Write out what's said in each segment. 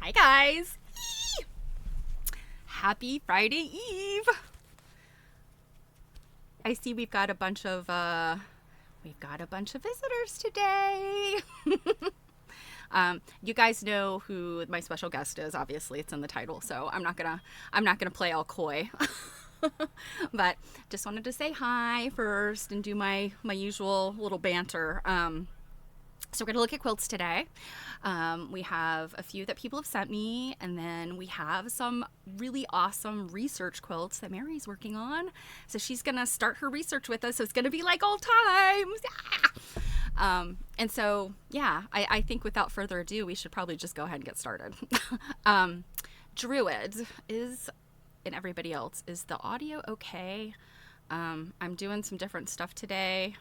Hi guys. Eee! Happy Friday Eve. I see we've got a bunch of visitors today. You guys know who my special guest is. Obviously, it's in the title, so I'm not gonna play all coy. But just wanted to say hi first and do my usual little banter. So we're going to look at quilts today. We have a few that people have sent me, and then we have some really awesome research quilts that Mary's working on. So she's going to start her research with us, so it's going to be like old times. Yeah! And so, yeah, I think without further ado, we should probably just go ahead and get started. Druid is, and everybody else, is the audio okay? I'm doing some different stuff today,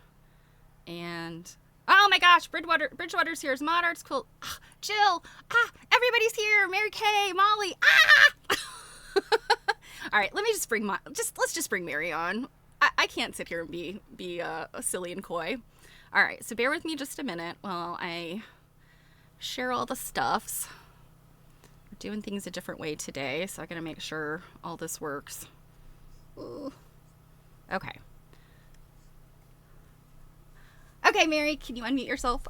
and... Oh my gosh, Bridgewater's here. Mod Arts Quilt. Ah, Jill. Ah, everybody's here. Mary Kay, Molly. Ah! All right, let's just bring Mary on. I can't sit here and be silly and coy. All right, so bear with me just a minute while I share all the stuffs. We're doing things a different way today, so I gotta make sure all this works. Ooh. Okay. Okay, Mary, can you unmute yourself?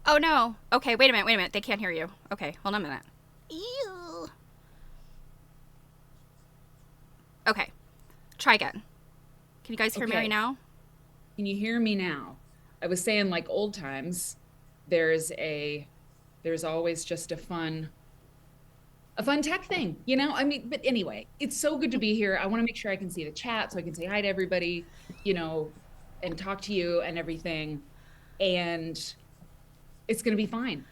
Oh no. Okay, wait a minute. They can't hear you. Okay, hold on a minute. Ew. Okay, try again. Can you guys hear Mary now? Can you hear me now? I was saying, like old times, there's always just a fun tech thing, you know? I mean, but anyway, it's so good to be here. I want to make sure I can see the chat so I can say hi to everybody, you know, and talk to you and everything. And it's going to be fine.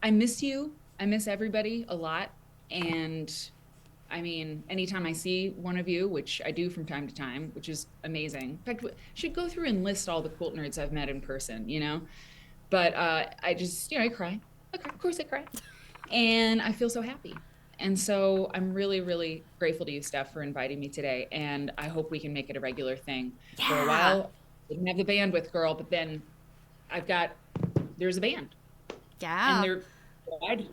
I miss you. I miss everybody a lot. And I mean, anytime I see one of you, which I do from time to time, which is amazing. In fact, I should go through and list all the quilt nerds I've met in person, you know? But I just, I cry. Okay, of course I cry. And I feel so happy. And so I'm really, really grateful to you, Steph, for inviting me today. And I hope we can make it a regular thing. Yeah. For a while, I didn't have the bandwidth, girl, but then there's a band. Yeah. And they're glad.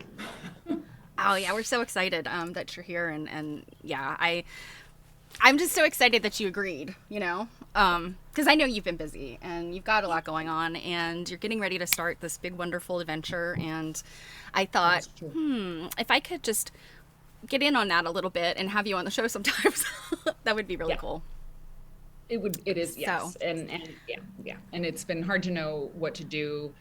Oh yeah, we're so excited that you're here, and yeah, I'm just so excited that you agreed, you know, because I know you've been busy and you've got a lot going on, and you're getting ready to start this big wonderful adventure, and I thought, if I could just get in on that a little bit and have you on the show sometimes, that would be really cool. It is, yes. So. And yeah. And it's been hard to know what to do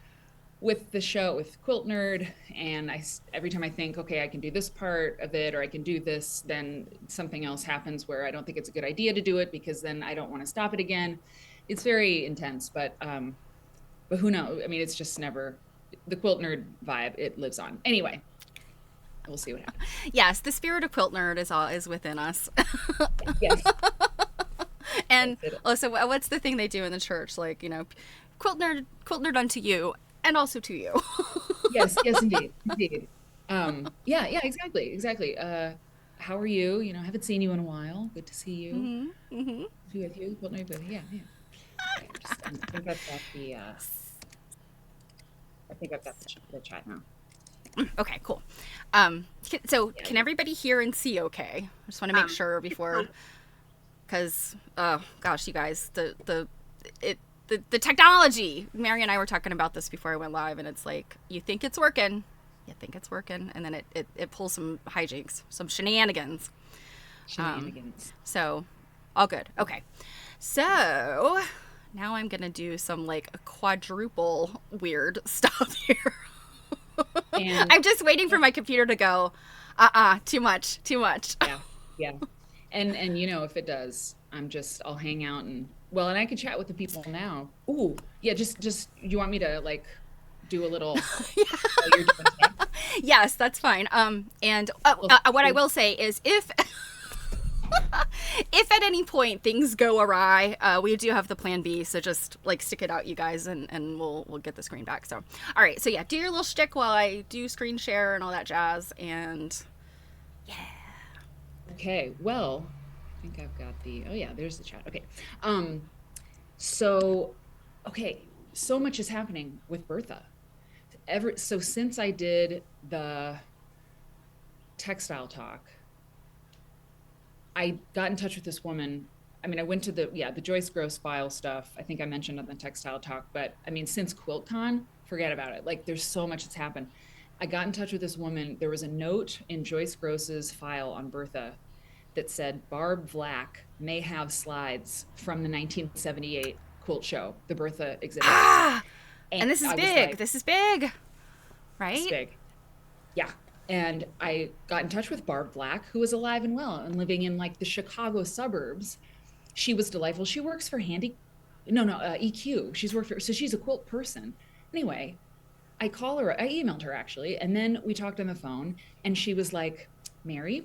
with the show, with Quilt Nerd, and every time I think, okay, I can do this part of it, or I can do this, then something else happens where I don't think it's a good idea to do it, because then I don't want to stop it again. It's very intense, but who knows? I mean, it's just never, the Quilt Nerd vibe, it lives on. Anyway, we'll see what happens. Yes, the spirit of Quilt Nerd is within us. Yes. And also, what's the thing they do in the church? Like, you know, Quilt Nerd unto you. And also to you. yes, indeed. Yeah, exactly. How are you? You know, I haven't seen you in a while. Good to see you. Mm-hmm. With you. Yeah. Okay, I think I've got the. I think I've got the chat now. Okay, cool. Can everybody hear and see? Okay, I just want to make sure before, because gosh, you guys, the technology. Mary and I were talking about this before I went live, and it's like, you think it's working, and then it pulls some hijinks, some shenanigans. So, all good. Okay. So, now I'm going to do some, like, a quadruple weird stuff here. And I'm just waiting for my computer to go, too much. Yeah. And you know, if it does, I'll hang out and I can chat with the people now. Ooh, yeah, just you want me to like do a little Yes, that's fine. And what I will say is, if If at any point things go awry, we do have the plan B. So just like stick it out, you guys, and we'll get the screen back. So, all right. So yeah, do your little shtick while I do screen share and all that jazz. And yeah. Okay. Well, I think I've got oh yeah, there's the chat. Okay. So, okay. So much is happening with Bertha. So since I did the textile talk, I got in touch with this woman. I mean, I went to the Joyce Gross file stuff. I think I mentioned on the textile talk, but I mean, since QuiltCon, forget about it. Like, there's so much that's happened. I got in touch with this woman. There was a note in Joyce Gross's file on Bertha that said Barb Vlack may have slides from the 1978 quilt show, the Bertha exhibit. And this is big. Like, this is big, right? It's big. Yeah. And I got in touch with Barb Black, who was alive and well and living in like the Chicago suburbs. She was delightful. She works for EQ. So she's a quilt person. Anyway, I emailed her actually, and then we talked on the phone, and she was like, Mary,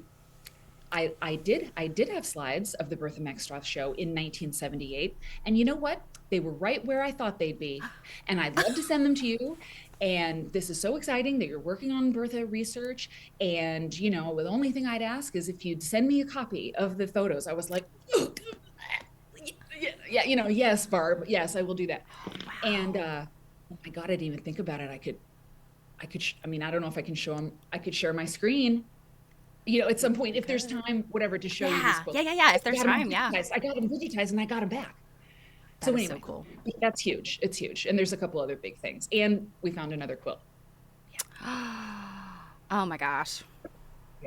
I did have slides of the Bertha Meckstroth show in 1978. And you know what? They were right where I thought they'd be. And I'd love to send them to you. And this is so exciting that you're working on Bertha research. And, the only thing I'd ask is if you'd send me a copy of the photos. I was like, yeah, yes, Barb. Yes, I will do that. Wow. And oh my God, I didn't even think about it. I don't know if I can show them. I could share my screen, at some point, if there's time, whatever, to show you these quilts. Yeah. If there's time, yeah. I got them digitized and I got them back. So anyway, so cool. That's huge. It's huge. And there's a couple other big things. And we found another quilt. Yeah. Oh my gosh.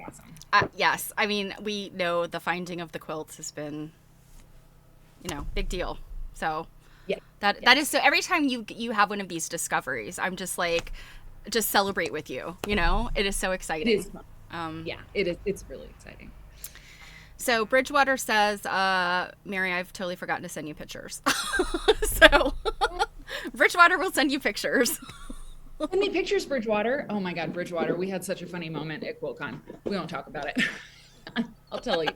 Awesome. Yes. I mean, we know the finding of the quilts has been, big deal. So yeah, that is so every time you have one of these discoveries, I'm just like, just celebrate with you. It is so exciting. It is fun. Yeah, it is. It's really exciting. So Bridgewater says, Mary, I've totally forgotten to send you pictures. So Bridgewater will send you pictures. Send me pictures, Bridgewater. Oh my God, Bridgewater. We had such a funny moment at QuiltCon. We won't talk about it. I'll tell you.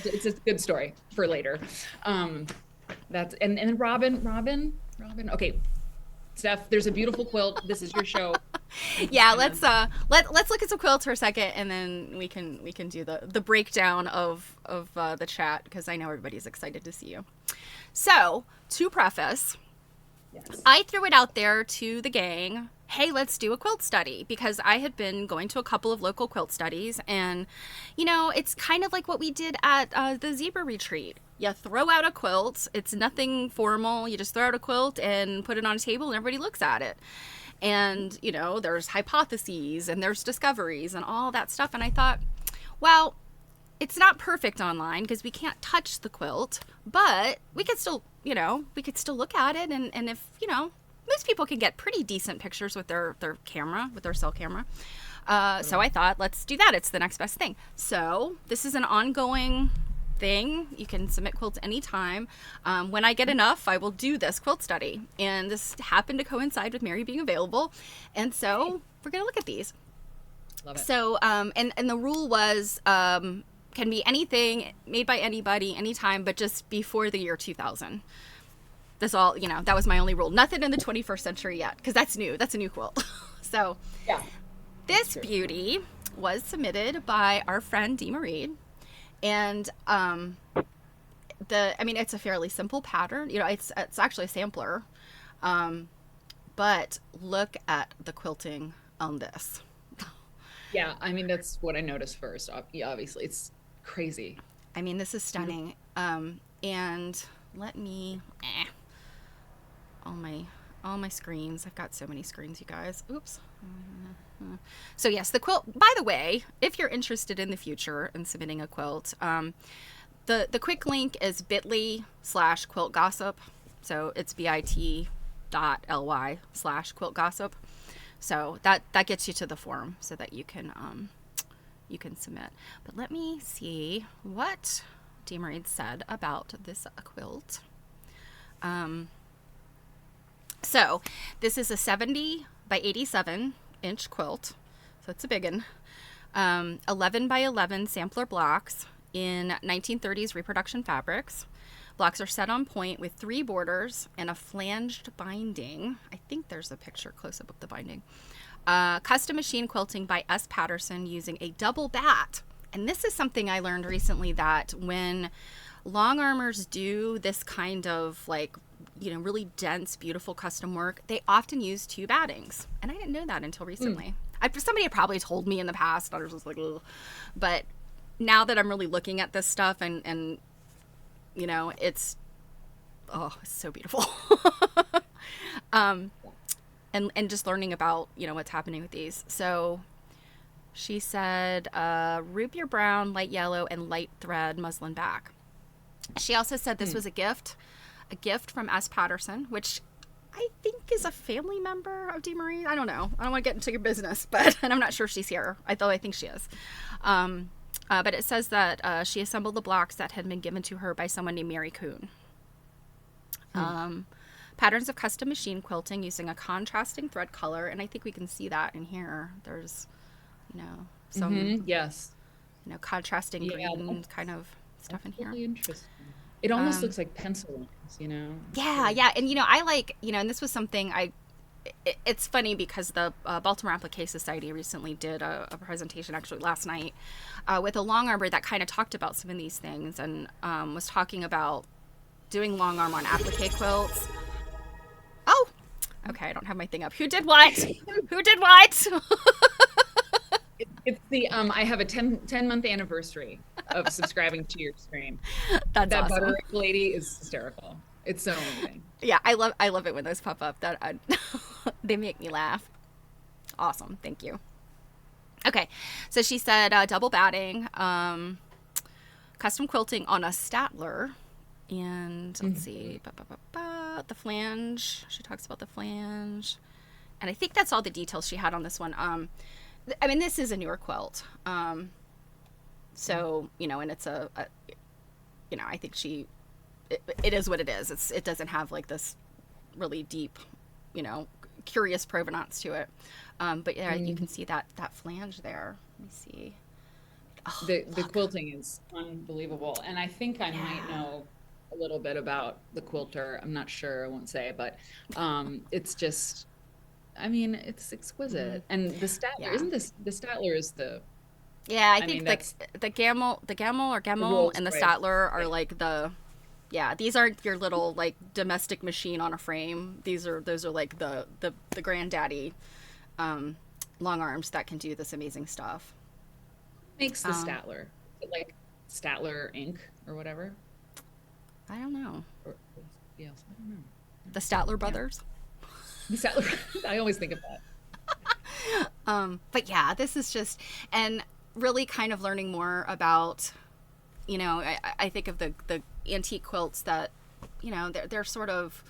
It's a good story for later. And Robin. Okay. Steph, there's a beautiful quilt. This is your show. Yeah, let's look at some quilts for a second, and then we can do the breakdown of the chat, because I know everybody's excited to see you. So, to preface, yes, I threw it out there to the gang, hey, let's do a quilt study, because I had been going to a couple of local quilt studies, and it's kind of like what we did at the Zebra Retreat. You throw out a quilt. It's nothing formal. You just throw out a quilt and put it on a table and everybody looks at it. And, there's hypotheses and there's discoveries and all that stuff. And I thought, well, it's not perfect online because we can't touch the quilt, but we could still, look at it. And if, most people can get pretty decent pictures with their camera, with their cell camera. So I thought, let's do that. It's the next best thing. So this is an ongoing thing. You can submit quilts anytime. When I get enough, I will do this quilt study. And this happened to coincide with Mary being available. And so we're going to look at these. Love it. So, and the rule was, can be anything made by anybody, anytime, but just before the year 2000. That's all, that was my only rule. Nothing in the 21st century yet, because that's new. That's a new quilt. So yeah, this beauty was submitted by our friend Dee Marie. And it's a fairly simple pattern. It's actually a sampler. But look at the quilting on this. Yeah, that's what I noticed first. Obviously, it's crazy. This is stunning. And let me all my screens. I've got so many screens, you guys. Oops. So yes, the quilt, by the way, if you're interested in the future in submitting a quilt, the quick link is bit.ly/quilt gossip. So it's bit.ly/quilt gossip. So that gets you to the form so that you can submit. But let me see what Dee Marie said about this quilt. So this is a 70 by 87 inch quilt, so it's a big one. 11 by 11 sampler blocks in 1930s reproduction fabrics. Blocks are set on point with 3 borders and a flanged binding. I think there's a picture close up of the binding. Custom machine quilting by S. Patterson using a double bat. And this is something I learned recently, that when long armors do this kind of like, really dense, beautiful custom work, they often use 2 battings. And I didn't know that until recently. Somebody had probably told me in the past, but I was just like, ugh. But now that I'm really looking at this stuff and it's so beautiful. And just learning about, what's happening with these. So she said, root beer brown, light yellow, and light thread muslin back. She also said this was a gift from S. Patterson, which I think is a family member of DeMarie. I don't know. I don't want to get into your business, and I'm not sure if she's here. I think she is. But it says that she assembled the blocks that had been given to her by someone named Mary Kuhn. Patterns of custom machine quilting using a contrasting thread color, and I think we can see that in here. There's, some yes, contrasting green kind of stuff in here. Really interesting. It almost looks like pencil lines, Yeah, and I like, and this was something it's funny because the Baltimore Applique Society recently did a presentation, actually last night, with a long armor that kind of talked about some of these things, and was talking about doing long arm on applique quilts. Oh, okay, I don't have my thing up. Who did what? Who did what? It's the I have a 10-month anniversary of subscribing to your stream. That awesome. Butter lady is hysterical. It's so amazing. Yeah, I love it when those pop up. They make me laugh. Awesome, thank you. Okay, so she said double batting, custom quilting on a Statler, and let's see, the flange. She talks about the flange, and I think that's all the details she had on this one. I mean, this is a newer quilt, so and it's I think it is what it is. It doesn't have like this really deep, curious provenance to it. But yeah, you can see that flange there. Let me see. Oh, the quilting is unbelievable, and I think I might know a little bit about the quilter. I'm not sure. I won't say, but it's just, I mean, it's exquisite. And the Statler isn't this? The Statler is the. Yeah, I think the Gamel and the Statler are like the. Yeah, these aren't your little like domestic machine on a frame. Those are like the granddaddy long arms that can do this amazing stuff. Makes the Statler? Like Statler Inc. or whatever? I don't know. Or yes, I don't know. The Statler brothers? The Statler. I always think of that. But yeah, this is just, and really kind of learning more about, I think of the antique quilts that, they're sort of,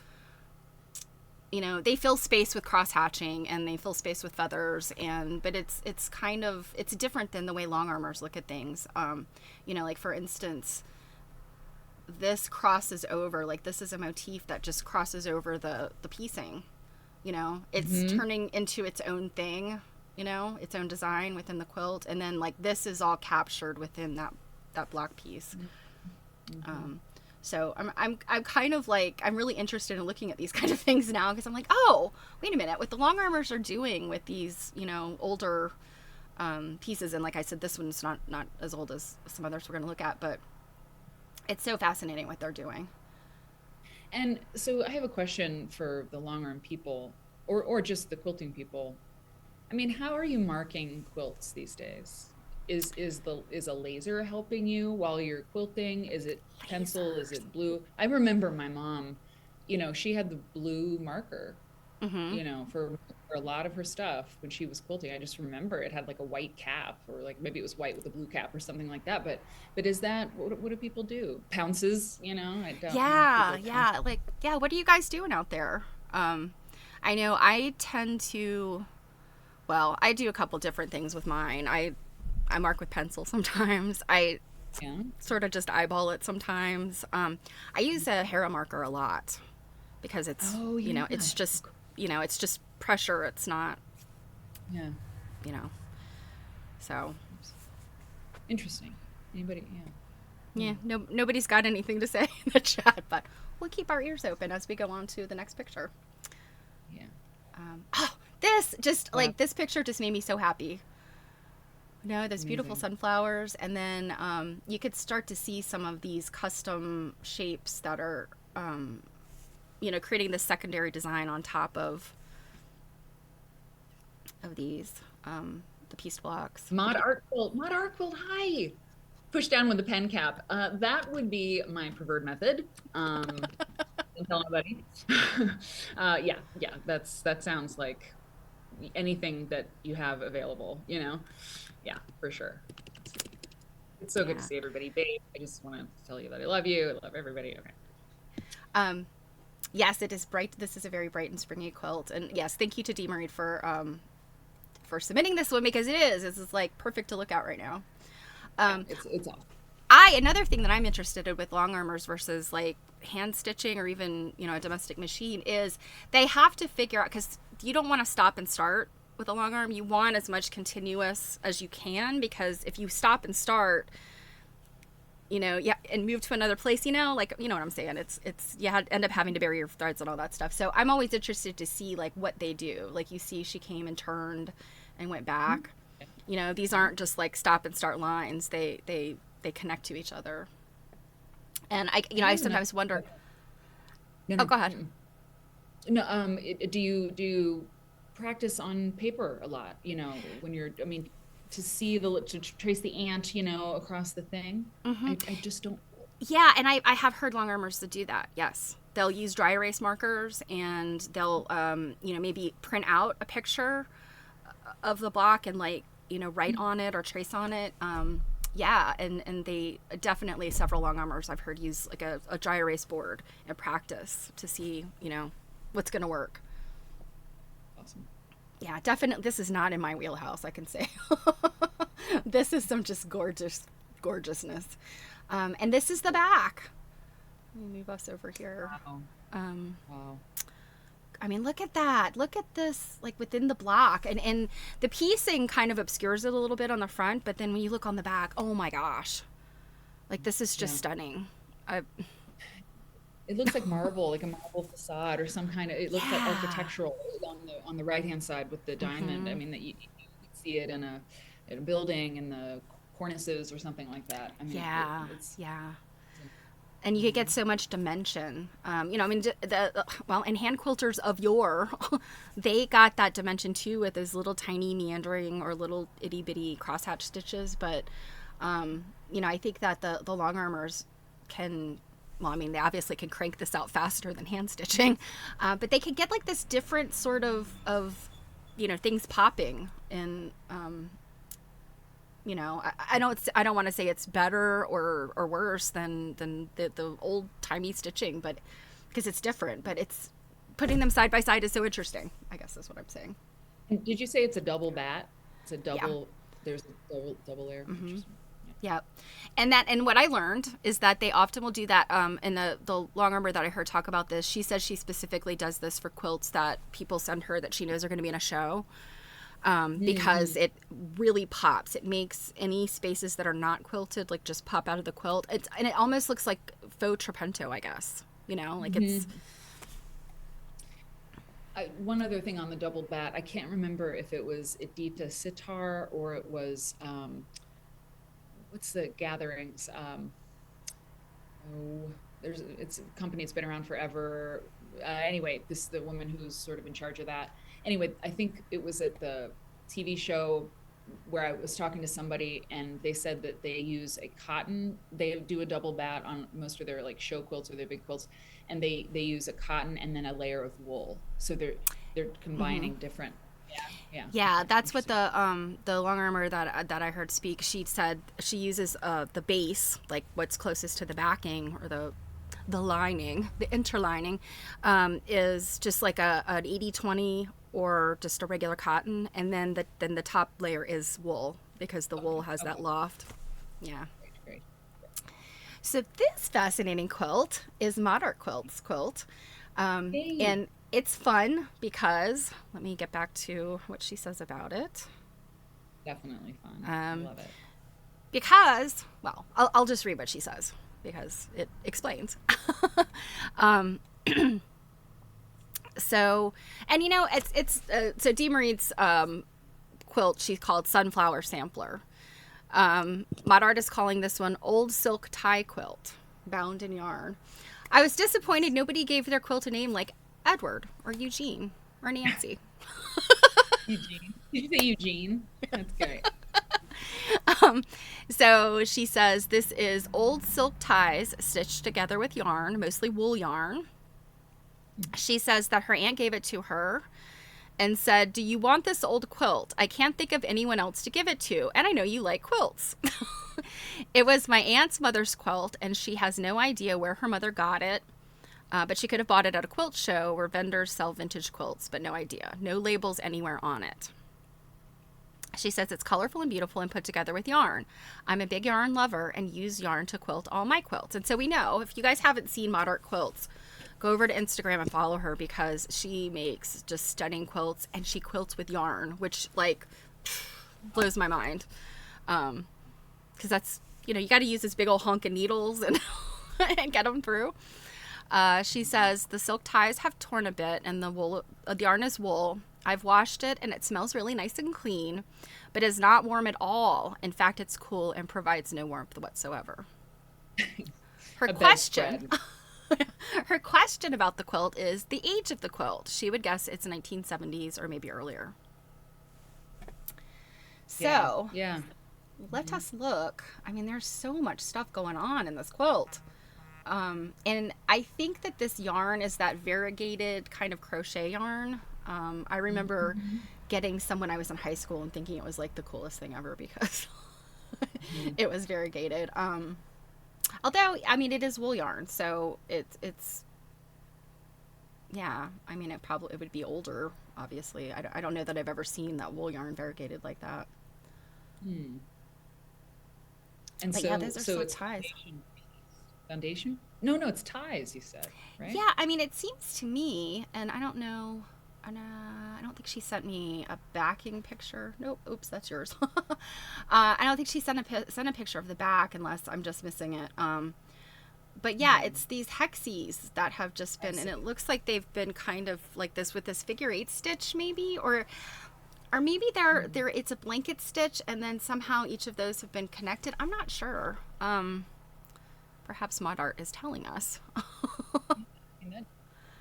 they fill space with cross hatching and they fill space with feathers, but it's kind of, it's different than the way long armors look at things. Like for instance, this crosses over, like this is a motif that just crosses over the piecing, it's turning into its own thing, its own design within the quilt. And then like this is all captured within that block piece. So I'm kind of like, I'm really interested in looking at these kind of things now, because I'm like, oh, wait a minute, what the long armors are doing with these, older pieces. And like I said, this one's not as old as some others we're going to look at, but it's so fascinating what they're doing. And so I have a question for the long arm people, or just the quilting people. I mean, how are you marking quilts these days? Is a laser helping you while you're quilting? Is it pencil? Is it blue? I remember my mom, she had the blue marker, for a lot of her stuff when she was quilting. I just remember it had like a white cap, or like maybe it was white with a blue cap or something like that. But is that, what do people do? Pounces, I don't know. What are you guys doing out there? I know I tend to, I do a couple different things with mine. I mark with pencil sometimes. I sort of just eyeball it sometimes. I use a Hera marker a lot because it's, it's just, it's just pressure. It's not, so. Interesting. Anybody? Yeah. Yeah, no, nobody's got anything to say in the chat, but we'll keep our ears open as we go on to the next picture. Yeah. Oh, this just Wow. like this picture just made me so happy. No, those beautiful Amazing. sunflowers, and then you could start to see some of these custom shapes that are, creating the secondary design on top of these the piece blocks. Mod art quilt. Hi. Push down with the pen cap. That would be my preferred method. Don't tell nobody. Yeah. That sounds like anything that you have available. Yeah, for sure. It's so good to Yeah. see everybody. Babe, I just want to tell you that I love you. I love everybody. Okay. Um, yes, it is bright. This is a very bright and springy quilt, and yes, thank you to Dee Marie for submitting this one because it is. This is like perfect to look at right now. Yeah, Um, it's awesome. another thing that I'm interested in with long armors versus like hand stitching or even a domestic machine is they have to figure out, because you don't want to stop and start with a long arm. You want as much continuous as you can, because if you stop and start, yeah, and move to another place, like what I'm saying, it's you end up having to bury your threads and all that stuff. So I'm always interested to see like what they do. Like you see she came and turned and went back. These aren't just like stop and start lines. They connect to each other. And I have another. sometimes wonder. No, Oh, no. go ahead. No, do you practice on paper a lot? When I mean, to see to trace the ant, across the thing. Mm-hmm. I just don't. Yeah, and I have heard long armors that do that. Yes, they'll use dry erase markers, and they'll maybe print out a picture of the block and like write on it or trace on it. Yeah, and they definitely, several long armors I've heard use like a dry erase board in practice to see what's going to work. Awesome. Yeah, definitely. This is not in my wheelhouse, I can say. This is some just gorgeousness. And this is the back. Let me move us over here. Wow. Um, Wow. I mean, look at that. Look at this, like within the block. And the piecing kind of obscures it a little bit on the front, but then when you look on the back, oh my gosh. Like, this is just Yeah. stunning. It looks like marble, like a marble facade or some kind of. It looks like Yeah. architectural on the right hand side with the diamond. I Mm-hmm. mean, that you could see it in a building in the cornices or something like that. I mean, Yeah. it's Yeah. And you could get amazing. so much dimension. I mean, and hand quilters of yore, they got that dimension too with those little tiny meandering or little itty bitty crosshatch stitches. But, I think that the long armors can, well, I mean, they obviously can crank this out faster than hand stitching, but they could get like this different sort of things popping in. I don't want to say it's better or worse than the old timey stitching, but because it's different, but it's putting them side by side is so interesting, I guess is what I'm saying. And did you say it's a double bat? It's a Yeah. double. There's a double layer. Mm-hmm. Interesting. Yeah. Yeah. And what I learned is that they often will do that. In the long armor that I heard talk about this, she says she specifically does this for quilts that people send her that she knows are going to be in a show. Because Mhm. it really pops. It makes any spaces that are not quilted like just pop out of the quilt. And it almost looks like faux trapento, I guess. Like it's. Mhm. One other thing on the double bat, I can't remember if it was Edita Sitar or it was what's the gatherings? Oh, it's a company that's been around forever. Anyway, this is the woman who's sort of in charge of that. Anyway, I think it was at the TV show where I was talking to somebody and they said that they use a cotton, they do a double bat on most of their like show quilts or their big quilts, and they use a cotton and then a layer of wool. So they're Mm-hmm. combining different. Yeah, yeah. Yeah, Okay, that's what interesting. the long armor that I heard speak. She said she uses the base, like what's closest to the backing or the lining, the interlining, is just like an 80/20 or just a regular cotton, and then the top layer is wool because the wool Okay, has that okay, loft. Yeah. great, great. So this fascinating quilt is Mod Art Quilt's quilt, Hey, and it's fun because let me get back to what she says about it. definitely fun. I Um, love it. because, well, I'll just read what she says because it explains. um, so, and you know, so Dee Marie's quilt she called Sunflower Sampler. Mod Art is calling this one Old Silk Tie Quilt, bound in yarn. I was disappointed nobody gave their quilt a name like Edward or Eugene or Nancy. Eugene. Did you say Eugene? That's great. So she says this is old silk ties stitched together with yarn, mostly wool yarn. She says that her aunt gave it to her and said, "Do you want this old quilt? I can't think of anyone else to give it to, and I know you like quilts." It was my aunt's mother's quilt, and she has no idea where her mother got it, but she could have bought it at a quilt show where vendors sell vintage quilts, but no idea. No labels anywhere on it. She says it's colorful and beautiful and put together with yarn. I'm a big yarn lover and use yarn to quilt all my quilts. And so we know, if you guys haven't seen Mod Art Quilts, go over to Instagram and follow her because she makes just stunning quilts and she quilts with yarn, which like blows my mind. Because that's, you know, you got to use this big old hunk of needles and, and get them through. She says the silk ties have torn a bit and the yarn is wool. I've washed it and it smells really nice and clean, but is not warm at all. In fact, it's cool and provides no warmth whatsoever. Her question about the quilt is the age of the quilt. She would guess it's 1970s or maybe earlier. So, yeah. Let us look. I mean, there's so much stuff going on in this quilt. And I think that this yarn is that variegated kind of crochet yarn. I remember getting some when I was in high school and thinking it was like the coolest thing ever because it was variegated. Although, I mean, it is wool yarn, so it's yeah, I mean, it would be older, obviously. I don't know that I've ever seen that wool yarn variegated like that. Hmm. And but so, yeah, those are so silk it's ties. Foundation? No, it's ties, you said, right? Yeah, I mean, it seems to me, and I don't know, I don't think she sent me a backing picture. Nope, oops, that's yours. I don't think she sent a picture of the back unless I'm just missing it. But yeah, it's these hexes that have just been, and it looks like they've been kind of like this with this figure 8 stitch maybe, or maybe they're it's a blanket stitch and then somehow each of those have been connected. I'm not sure. Perhaps Mod Art is telling us.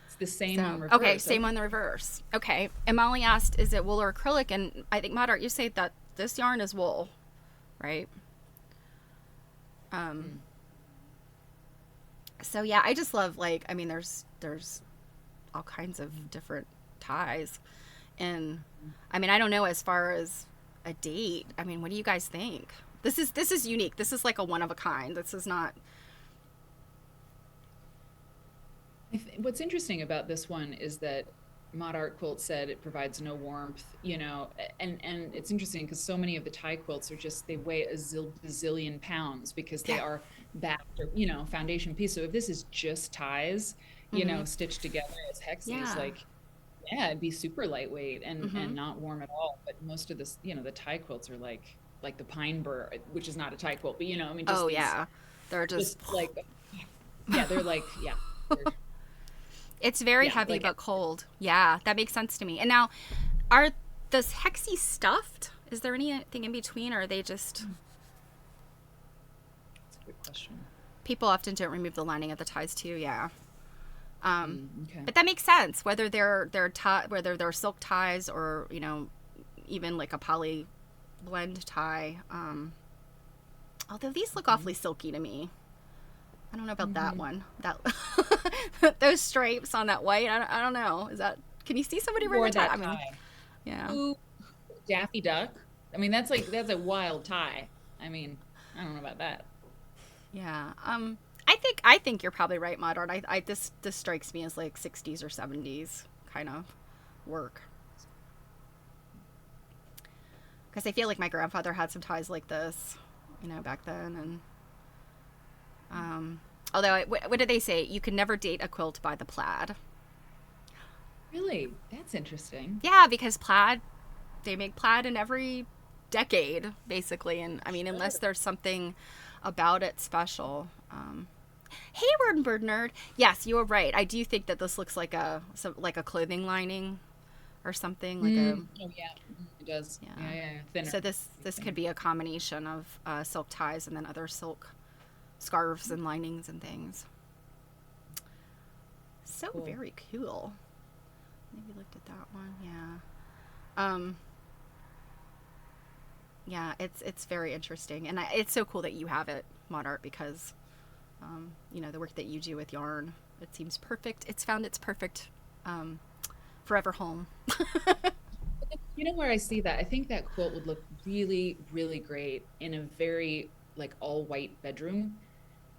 It's the same on reverse. Okay, same on the reverse. Okay. And Molly asked, is it wool or acrylic? And I think, Mod Art, you say that this yarn is wool, right? So yeah, I just love, like, I mean, there's all kinds of different ties. And I mean, I don't know as far as a date. I mean, what do you guys think? This is unique. This is like a one of a kind. This is not. What's interesting about this one is that Mod Art Quilt said it provides no warmth, you know, and it's interesting because so many of the tie quilts are just, they weigh a bazillion pounds because they are backed or, you know, foundation piece. So if this is just ties, you know, stitched together as hexes, like, yeah, it'd be super lightweight and not warm at all. But most of this, you know, the tie quilts are like the pine burr, which is not a tie quilt, but you know, I mean, just they're just like, they're like, it's very heavy like but cold. Yeah, that makes sense to me. And now, are the hexes stuffed? Is there anything in between, or are they just? That's a good question. People often don't remove the lining of the ties too. Yeah. Okay. But that makes sense. Whether they're whether they're silk ties or, you know, even like a poly blend tie. Although these look awfully silky to me. I don't know about that one. That those stripes on that white. I don't know. Is that? Can you see somebody wearing a tie? I mean, yeah. Ooh, Daffy Duck. I mean, that's a wild tie. I mean, I don't know about that. Yeah. I think you're probably right, Mod Art. This strikes me as like 60s or 70s kind of work. Because I feel like my grandfather had some ties like this, you know, back then, and. Although, what did they say? You can never date a quilt by the plaid. Really? That's interesting. Yeah, because plaid, they make plaid in every decade, basically. And I mean, unless there's something about it special. Hey, Bird Nerd. Yes, you were right. I do think that this looks like like a clothing lining or something. Oh yeah, it does. Yeah. Yeah. Thinner. So this could be a combination of silk ties and then other silk scarves and linings and things. So cool. Very cool. Maybe looked at that one. Yeah. Yeah, it's very interesting, and it's so cool that you have it, Mod Art, because you know, the work that you do with yarn, it seems perfect. It's found its perfect forever home. You know where I see that? I think that quilt would look really, really great in a very like all white bedroom.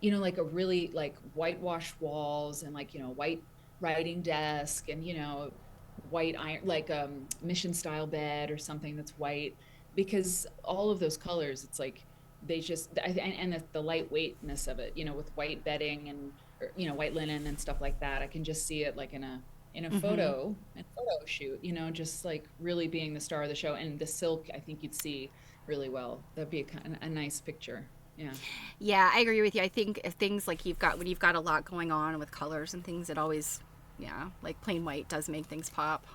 You know, like a really like whitewashed walls and like, you know, white writing desk and, you know, white iron, like mission style bed or something that's white, because all of those colors, it's like they just, and the lightweightness of it, you know, with white bedding and, or, you know, white linen and stuff like that. I can just see it like in a photo shoot, you know, just like really being the star of the show. And the silk, I think you'd see really well. That'd be a nice picture. Yeah. Yeah, I agree with you. I think if things like when you've got a lot going on with colors and things, it always, yeah, like plain white does make things pop.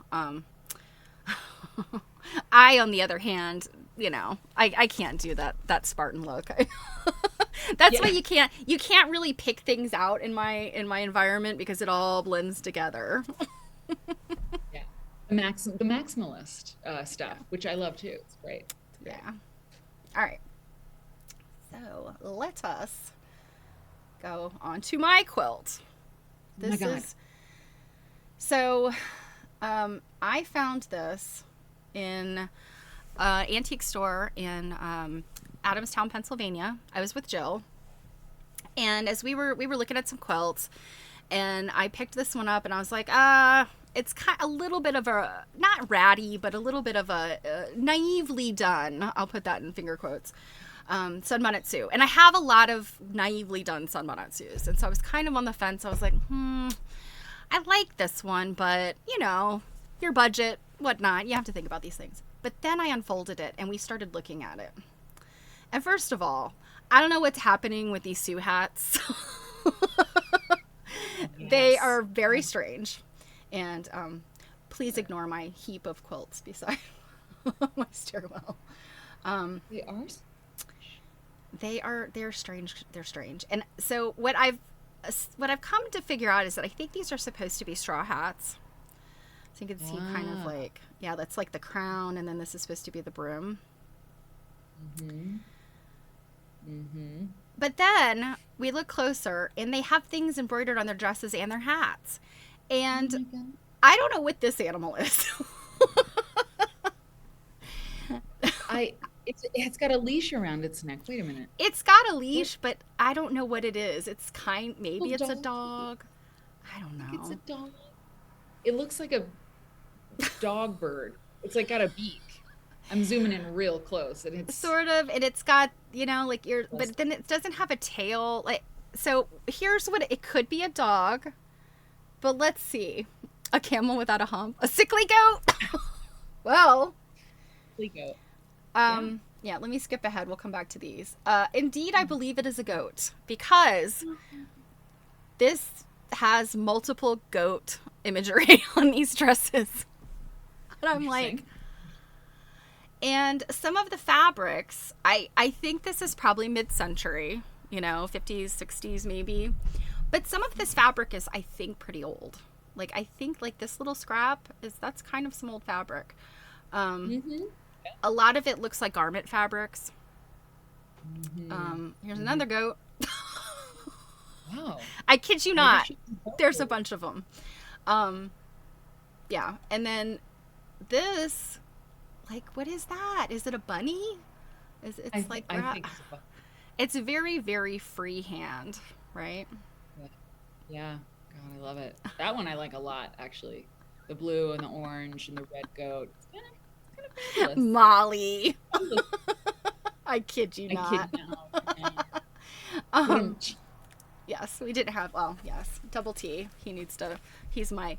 I, on the other hand, you know, I can't do that Spartan look. That's why you can't really pick things out in my environment, because it all blends together. Yeah. The maximalist stuff, which I love too. It's great. Yeah. All right. So let us go on to my quilt. This is so I found this in an antique store in Adamstown, Pennsylvania. I was with Jill, and as we were looking at some quilts, and I picked this one up, and I was like, it's kind of a little bit of a, not ratty, but a little bit of a naively done, I'll put that in finger quotes, Sunbonnet Sue. And I have a lot of naively done Sunbonnet Sues, and so I was kind of on the fence. I was like, I like this one, but, you know, your budget, whatnot, you have to think about these things. But then I unfolded it, and we started looking at it. And first of all, I don't know what's happening with these Sue hats. Yes. They are very strange. And please ignore my heap of quilts beside my stairwell. They're strange. They're strange. And so what I've come to figure out is that I think these are supposed to be straw hats. So you can see kind of like, yeah, that's like the crown, and then this is supposed to be the brim. But then we look closer, and they have things embroidered on their dresses and their hats. And I don't know what this animal is. It's got a leash around its neck. Wait a minute. It's got a leash, but I don't know what it is. It's maybe it's a dog. I don't know. It's a dog. It looks like a dog bird. It's like got a beak. I'm zooming in real close, and it's sort of, and it's got, you know, like but then it doesn't have a tail. Like, so here's what it could be: a dog. But let's see. A camel without a hump. A sickly goat? Well. Sickly goat. Yeah, let me skip ahead. We'll come back to these. Indeed, I believe it is a goat, because this has multiple goat imagery on these dresses. And I'm like, and some of the fabrics, I think this is probably mid-century, you know, 50s, 60s maybe. But some of this fabric is, I think, pretty old. Like, I think, like, this little scrap, that's kind of some old fabric. A lot of it looks like garment fabrics. Here's another goat. Wow. I kid you not. There's a bunch of them. Yeah. And then this, like, what is that? Is it a bunny? I think it's very, very freehand, right? Yeah. God, I love it. That one I like a lot, actually. The blue and the orange and the red goat. It's kind of fabulous. Molly. I kid you not. Yes, we didn't have, well, yes, Double T. He's my,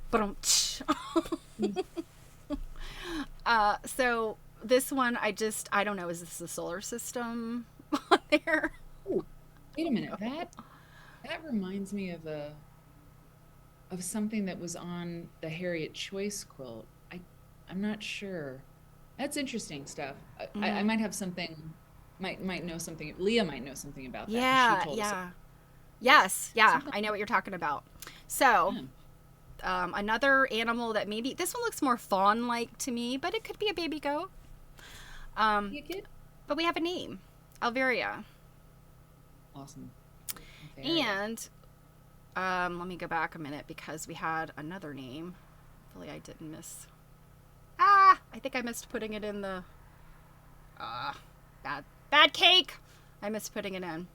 so this one, I don't know, is this the solar system on there? Ooh, wait a minute. That reminds me of something that was on the Harriet Choice quilt. I'm not sure. That's interesting stuff. I Mm-hmm. might have something, might know something. Leah might know something about that because she Yeah, told us yeah. Yes, yeah, something. I know what you're talking about. So, Yeah. another animal that maybe this one looks more fawn-like to me, but it could be a baby goat. Um, You get but we have a name, Alveria, awesome. Very. and let me go back a minute because we had another name. Hopefully, I didn't miss. I think I missed putting it in the bad cake. I missed putting it in.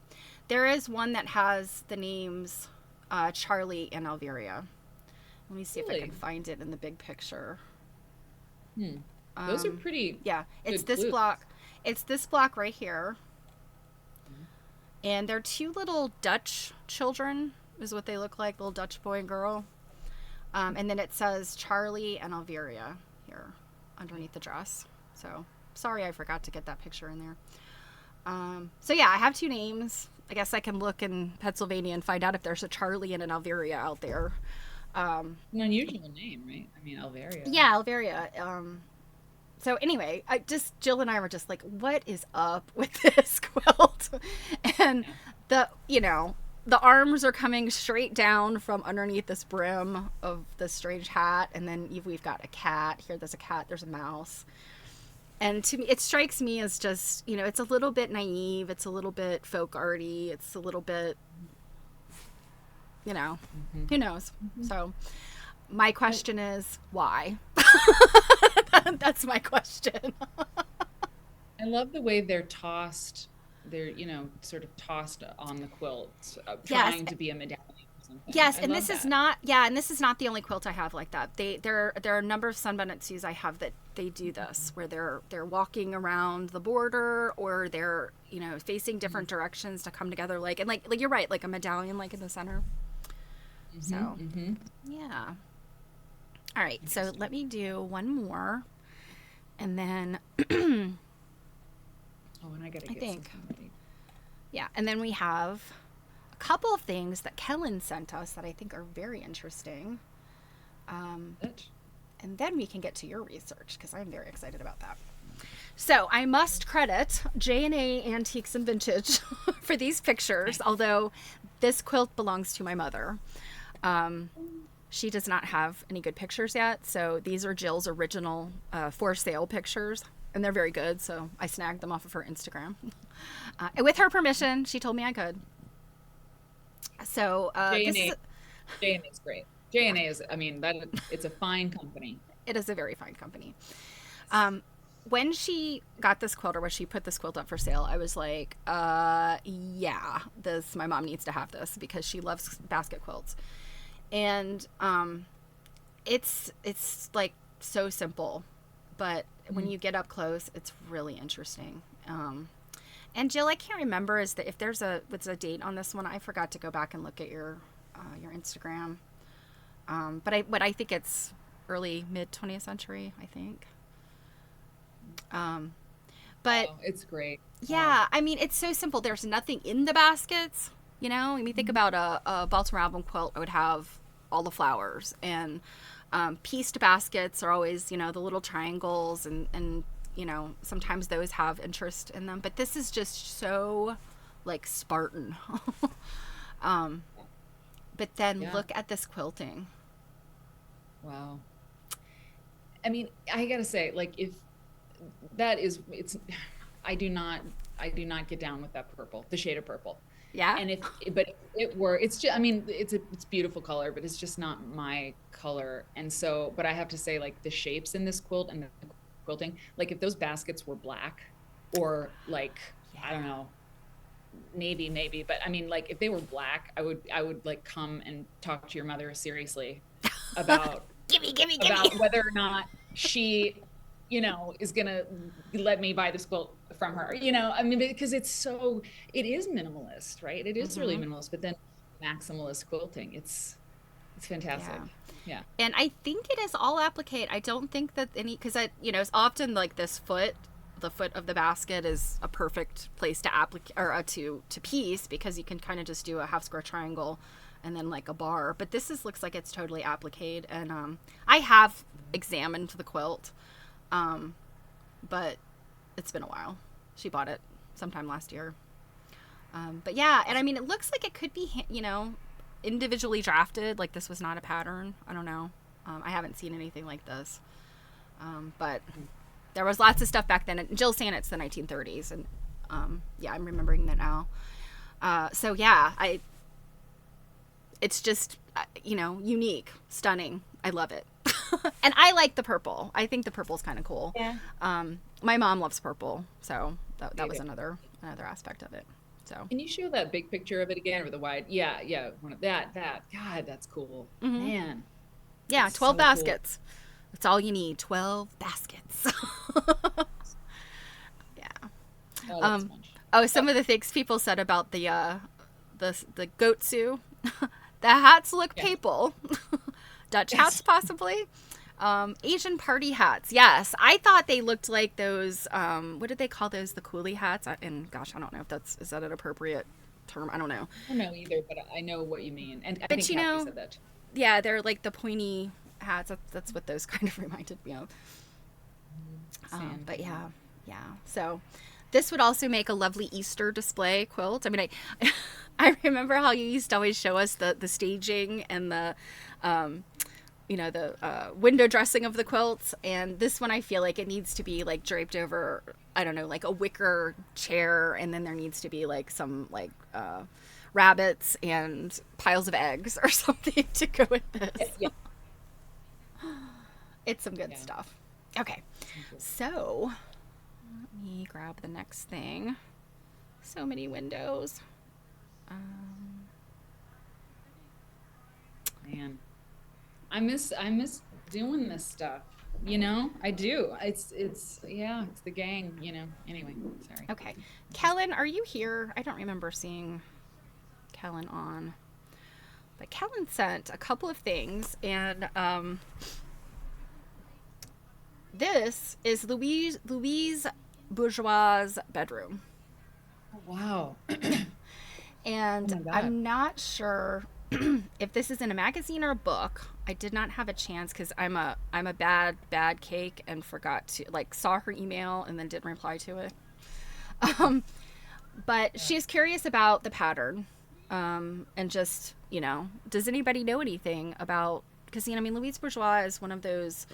There is one that has the names Charlie and Alveria. Let me see if I can Really? find it in the big picture. Hmm. Those are Um, pretty yeah, it's good this clues. block. It's this block right here. And they're two little Dutch children, is what they look like, little Dutch boy and girl. And then it says Charlie and Alveria here underneath the dress. So sorry I forgot to get that picture in there. So yeah, I have two names. I guess I can look in Pennsylvania and find out if there's a Charlie and an Alveria out there. An unusual name, right? I mean, Alvaria. Yeah, Alveria. So anyway, Jill and I were just like, what is up with this quilt? And Yeah. the arms are coming straight down from underneath this brim of this strange hat, and then we've got a cat here. There's a cat. There's a mouse. And to me, it strikes me as just, it's a little bit naive. It's a little bit folk arty. It's a little bit, you know, Hmm. who knows? Hmm. So my question is, why? That's my question. I love the way they're tossed. They're, sort of tossed on the quilt, Yes. trying to be a medallion or something. Yes, I and love this is that. not yeah, and this is not the only quilt I have like that. There are a number of sunbonnet sues I have that they do this where they're walking around the border or they're facing different directions to come together like you're right, like a medallion like in the center. Hmm. So Hmm. yeah. All right, so Interesting. let me do one more, and then Oh, and I gotta I get think something ready. yeah, and then we have a couple of things that Kellen sent us that I think are very interesting. Um, It. and then we can get to your research because I'm very excited about that. So I must credit J&A Antiques and Vintage for these pictures, although this quilt belongs to my mother. Um, she does not have any good pictures yet, so these are Jill's original for sale pictures, and they're very good. So I snagged them off of her Instagram, and with her permission, she told me I could. So J and this is A. J and A is great. J yeah, and A is. I mean, that it's a fine company. it is a very fine company. When she got this quilt or when she put this quilt up for sale, I was like, yeah, this my mom needs to have this because she loves basket quilts. And it's like so simple, but when Mhm. you get up close, it's really interesting. And Jill, I can't remember if there's what's a date on this one. I forgot to go back and look at your Instagram. But I think it's early mid 20th century. I think. Um, but Oh, it's great. Wow. yeah, I mean, it's so simple. There's nothing in the baskets. When you think Mhm. about a Baltimore album quilt, it would have all the flowers. And pieced baskets are always, the little triangles, and sometimes those have interest in them. But this is just so, like, Spartan. um, but then Yeah. look at this quilting. Wow. I mean, I gotta say, like, if that is, it's, I do not, I do not get down with that purple, the shade of purple. Yeah? And but if it were, it's just, I mean, it's beautiful color, but it's just not my color. And so, but I have to say, like, the shapes in this quilt and the quilting, like, if those baskets were black or like, Yeah. I don't know, navy maybe, but I mean, like, if they were black, I would like come and talk to your mother seriously about Gimme, gimme, gimme. about whether or not she, is gonna let me buy this quilt from her. I mean, because it is minimalist, right? It is really Mm-hmm. minimalist, but then maximalist quilting. It's It's fantastic. Yeah. Yeah. And I think it is all applique. I don't think that any, because it's often like this foot, the foot of the basket is a perfect place to applicate or to piece, because you can kind of just do a half square triangle and then like a bar. But looks like it's totally appliqued. And I have examined the quilt, but it's been a while. She bought it sometime last year. But yeah, and I mean, it looks like it could be, individually drafted. Like this was not a pattern. I don't know. I haven't seen anything like this. But there was lots of stuff back then. And Jill's saying it's the 1930s, and yeah, I'm remembering that now. So yeah, it's just unique, stunning. I love it. And I like the purple. I think the purple's kind of cool. Yeah. My mom loves purple, so that was another aspect of it. So Can you show that big picture of it again, or the wide? Yeah, yeah. One of that. God, that's cool. Man. Yeah, 12 so baskets. Cool. That's all you need. 12 baskets. Yeah. Some of the things people said about the goatsu. The hats look papal. Dutch hats, possibly. Asian party hats. Yes, I thought they looked like those. What did they call those? The coolie hats. And gosh, I don't know if is that an appropriate term. I don't know. I don't know either, but I know what you mean. And I think Kathy said that. Yeah, they're like the pointy hats. That's what those kind of reminded me of. But yeah. So this would also make a lovely Easter display quilt. I mean, I remember how you used to always show us the staging and the window dressing of the quilts, and this one I feel like it needs to be like draped over, I don't know, like a wicker chair, and then there needs to be like some like rabbits and piles of eggs or something to go with this. Yeah. It's some good stuff. Okay, so let me grab the next thing. So many windows. Man, I miss doing this stuff. I do. It's the gang. Anyway, sorry. Okay, Kellen, are you here? I don't remember seeing Kellen on, but Kellen sent a couple of things, and this is Louise Bourgeois' bedroom. Oh, wow. And I'm not sure if this is in a magazine or a book. I did not have a chance because I'm a bad cake and forgot to saw her email and then didn't reply to it. But she's curious about the pattern, and just does anybody know anything about? Because Louise Bourgeois is one of those,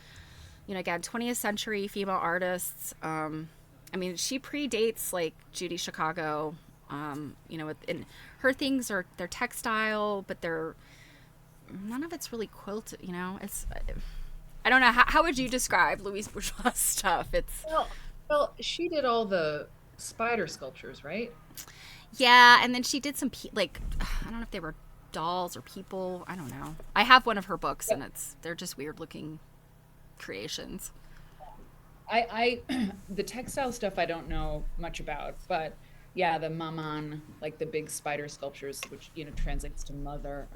again, 20th century female artists. She predates like Judy Chicago. And her things they're textile, but none of it's really quilted. It's, I don't know. How would you describe Louise Bourgeois stuff? It's well, she did all the spider sculptures, right? Yeah, and then she did some I don't know if they were dolls or people. I don't know. I have one of her books, and they're just weird looking creations. I the textile stuff I don't know much about, but yeah, the maman, like the big spider sculptures, which translates to mother.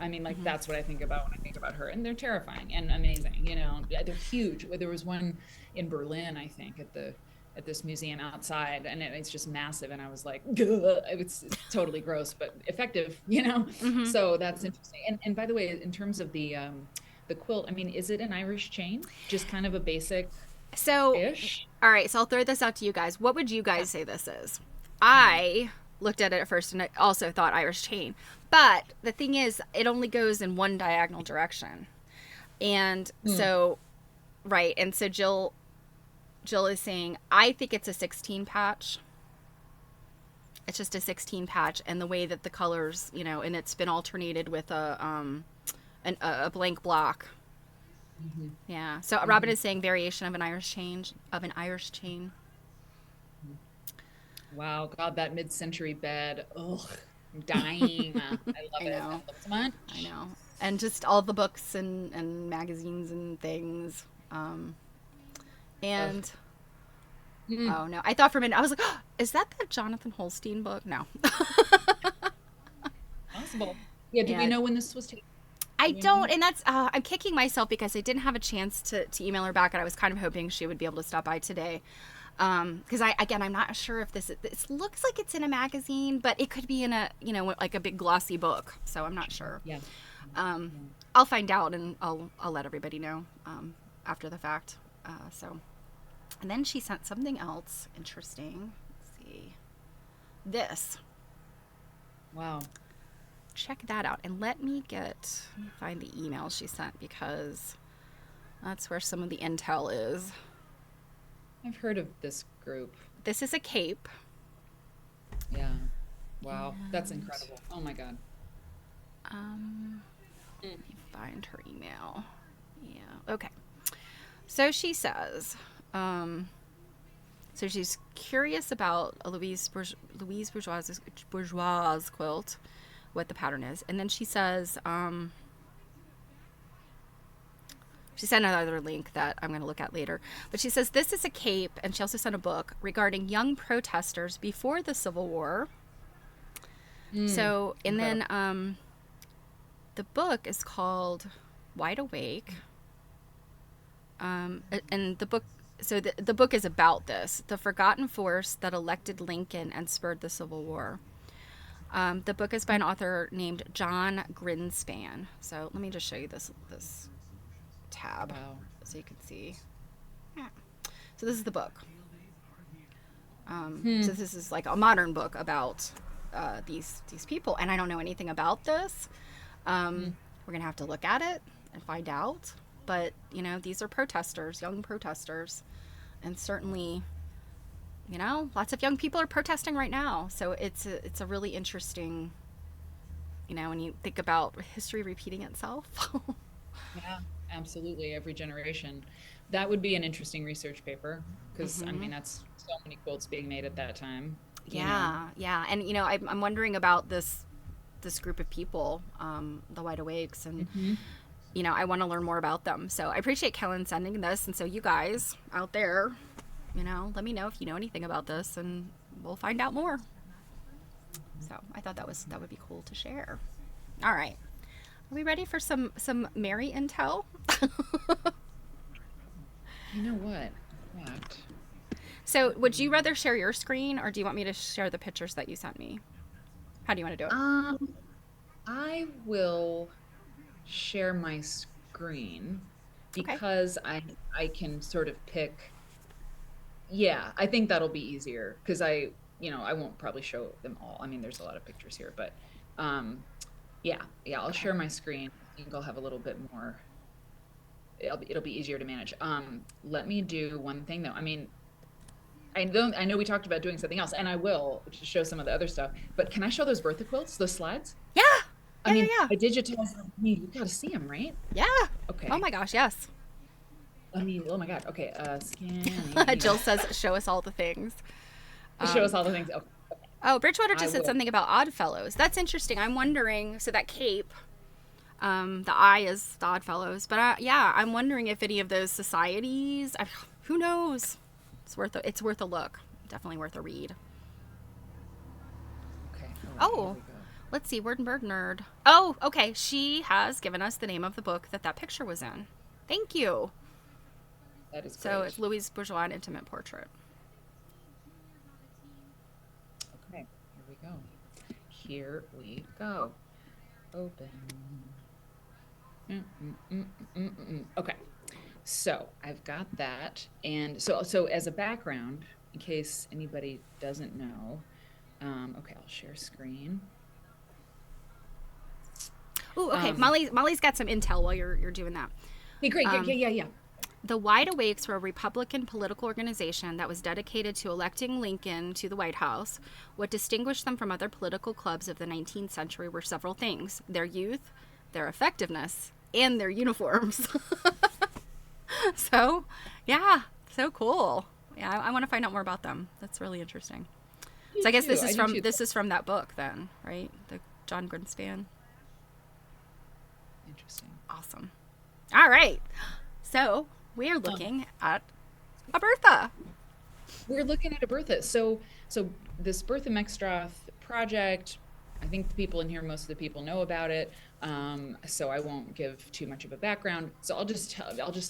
That's what I think about when I think about her, and they're terrifying and amazing. They're huge. There was one in Berlin, I think, at this museum outside, and it's just massive. And I was like, it's totally gross, but effective. So that's interesting. And by the way, in terms of the quilt, is it an Irish chain? Just kind of a basic. So-ish? All right, so I'll throw this out to you guys. What would you guys say this is? I looked at it at first and I also thought Irish chain. But the thing is, it only goes in one diagonal direction. And so, right, and so Jill is saying, I think it's a 16 patch. It's just a 16 patch, and the way that the colors, and it's been alternated with a blank block. Mm-hmm. Yeah. So Robin is saying variation of an Irish chain. Wow, God, that mid-century bed. Ugh, I'm dying. I love it. I love it so much. I know. And just all the books and magazines and things. Oh no. I thought for a minute, I was like, oh, is that Jonathan Holstein book? No. Possible. Yeah, do we know when this was taken? I You know? don't, and that's I'm kicking myself because I didn't have a chance to email her back, and I was kind of hoping she would be able to stop by today. Because I'm not sure if this looks like it's in a magazine, but it could be in a like a big glossy book. So I'm not sure. Yeah. Um, Yeah. I'll find out and I'll let everybody know after the fact. So, and then she sent something else interesting. Let's see this. Wow. Check that out, and let me find the email she sent because that's where some of the intel is. I've heard of this group. This is a cape. Yeah. Wow. That's And incredible. Oh my God. let me find her email. Yeah. Okay. So she says, so she's curious about a Louise Bourgeois quilt, what the pattern is, and then she says, she sent another link that I'm going to look at later. But she says this is a cape, and she also sent a book regarding young protesters before the Civil War. So, and Incredible. then the book is called Wide Awake. And the book, so the book is about this, the forgotten force that elected Lincoln and spurred the Civil War. The book is by an author named John Grinspan. So let me just show you this tab Wow. so you can see. Yeah. So this is the book. Hmm. So this is like a modern book about these people, and I don't know anything about this. We're gonna have to look at it and find out. But these are protesters, young protesters, and certainly, lots of young people are protesting right now. So it's a really interesting, when you think about history repeating itself. Yeah, absolutely. Every generation. That would be an interesting research paper because I mean that's so many quilts being made at that time, you know. Yeah, yeah, and I'm wondering about this group of people, the Wide Awakes, and Hmm. I want to learn more about them. So I appreciate Kellen sending this, and so you guys out there, let me know if you know anything about this, and we'll find out more. So I thought that would be cool to share. All right, are we ready for some Mary intel? You know what? What? So would you rather share your screen, or do you want me to share the pictures that you sent me? How do you want to do it? Um, I will share my screen Okay. because I can sort of pick. Yeah, I think that'll be easier because I won't probably show them all. I mean, there's a lot of pictures here, but um, yeah, I'll Okay. share my screen. I think I'll have a little bit more. It'll be easier to manage. Let me do one thing though. I mean, I know we talked about doing something else, and I will to show some of the other stuff. But can I show those Bertha quilts, those slides? Yeah. I Yeah. Yeah. mean, Yeah. I digitized them. You got to see them, right? Yeah. Oh Okay. my gosh. Yes. I mean, oh my God. Okay. Scanning. Jill says, "Show us all the things." Show us Um, all the things. Okay. oh, Bridgewater I just said will. something about Oddfellows. That's interesting. I'm wondering. So that cape, the eye is the Oddfellows, but yeah, I'm wondering if any of those societies. Who knows? It's worth a look. Definitely worth a read. Okay. All right. Here Oh, we go. let's see. Word nerd. Oh, okay. She has given us the name of the book that picture was in. Thank you. That is So it's great. Louise Bourgeois, an intimate portrait. Okay. Here we go. Here we go. Open. Okay. So I've got that. And so as a background, in case anybody doesn't know, okay, I'll share screen. Ooh, okay. Um, Molly's got some intel while you're doing that. hey, great. Yeah, Um, yeah, yeah, yeah. The Wide Awakes were a Republican political organization that was dedicated to electing Lincoln to the White House. What distinguished them from other political clubs of the 19th century were several things: their youth, their effectiveness, and their uniforms. So, yeah, so cool. Yeah, I want to find out more about them. That's really interesting. I So I do guess too. I do too. this is from that book then, right? The John Grinspan. Interesting. Awesome. All right. So we are Um, looking at a Bertha. we're looking at a Bertha. So this Bertha Mextroth project, I think the people in here, most of the people know about it. So I won't give too much of a background. So I'll just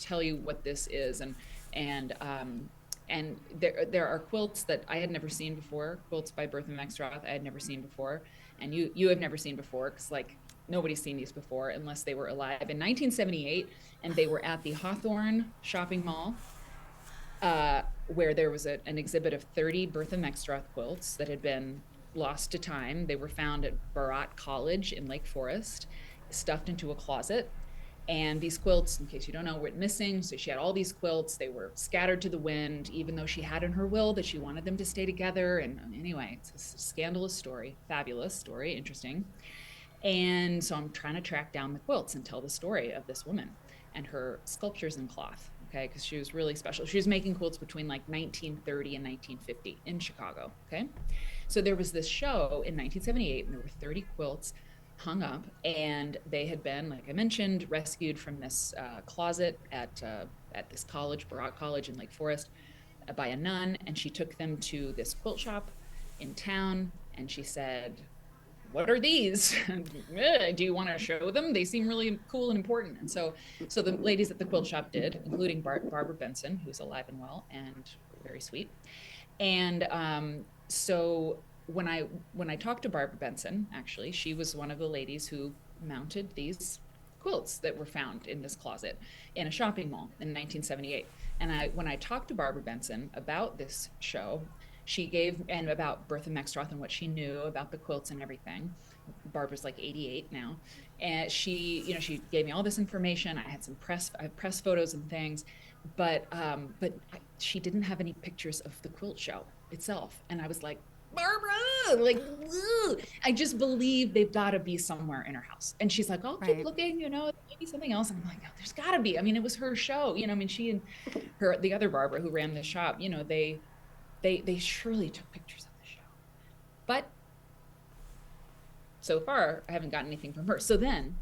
tell you what this is, and there are quilts that I had never seen before, quilts by Bertha Maxroth I had never seen before, and you have never seen before, because like nobody's seen these before unless they were alive in 1978, and they were at the Hawthorne shopping mall, where there was an exhibit of 30 Bertha Maxroth quilts that had been lost to time. They were found at Barat College in Lake Forest, stuffed into a closet. And these quilts, in case you don't know, were missing. So she had all these quilts. They were scattered to the wind, even though she had in her will that she wanted them to stay together. And anyway, it's a scandalous story, fabulous story, interesting. And so I'm trying to track down the quilts and tell the story of this woman and her sculptures in cloth. Okay, because she was really special. She was making quilts between like 1930 and 1950 in Chicago. Okay, so there was this show in 1978, and there were 30 quilts hung up, and they had been, like I mentioned, rescued from this closet at this college, Barat College in Lake Forest, by a nun, and she took them to this quilt shop in town, and she said, what are these? Do you want to show them? They seem really cool and important. And so the ladies at the quilt shop did, including Barbara Benson, who's alive and well and very sweet. And so when I talked to Barbara Benson, actually, she was one of the ladies who mounted these quilts that were found in this closet in a shopping mall in 1978. And when I talked to Barbara Benson about this show, she gave, and about Bertha Maxroth and what she knew about the quilts and everything. Barbara's like 88 now, and she gave me all this information. I had some press photos and things, but she didn't have any pictures of the quilt show itself. And I was like, Barbara, like, ugh. I just believe they've got to be somewhere in her house. And she's like, I'll keep looking, maybe something else. And I'm like, oh, there's got to be. I mean, it was her show, I mean, she and the other Barbara who ran the shop, they surely took pictures of the show. But so far, I haven't gotten anything from her. So then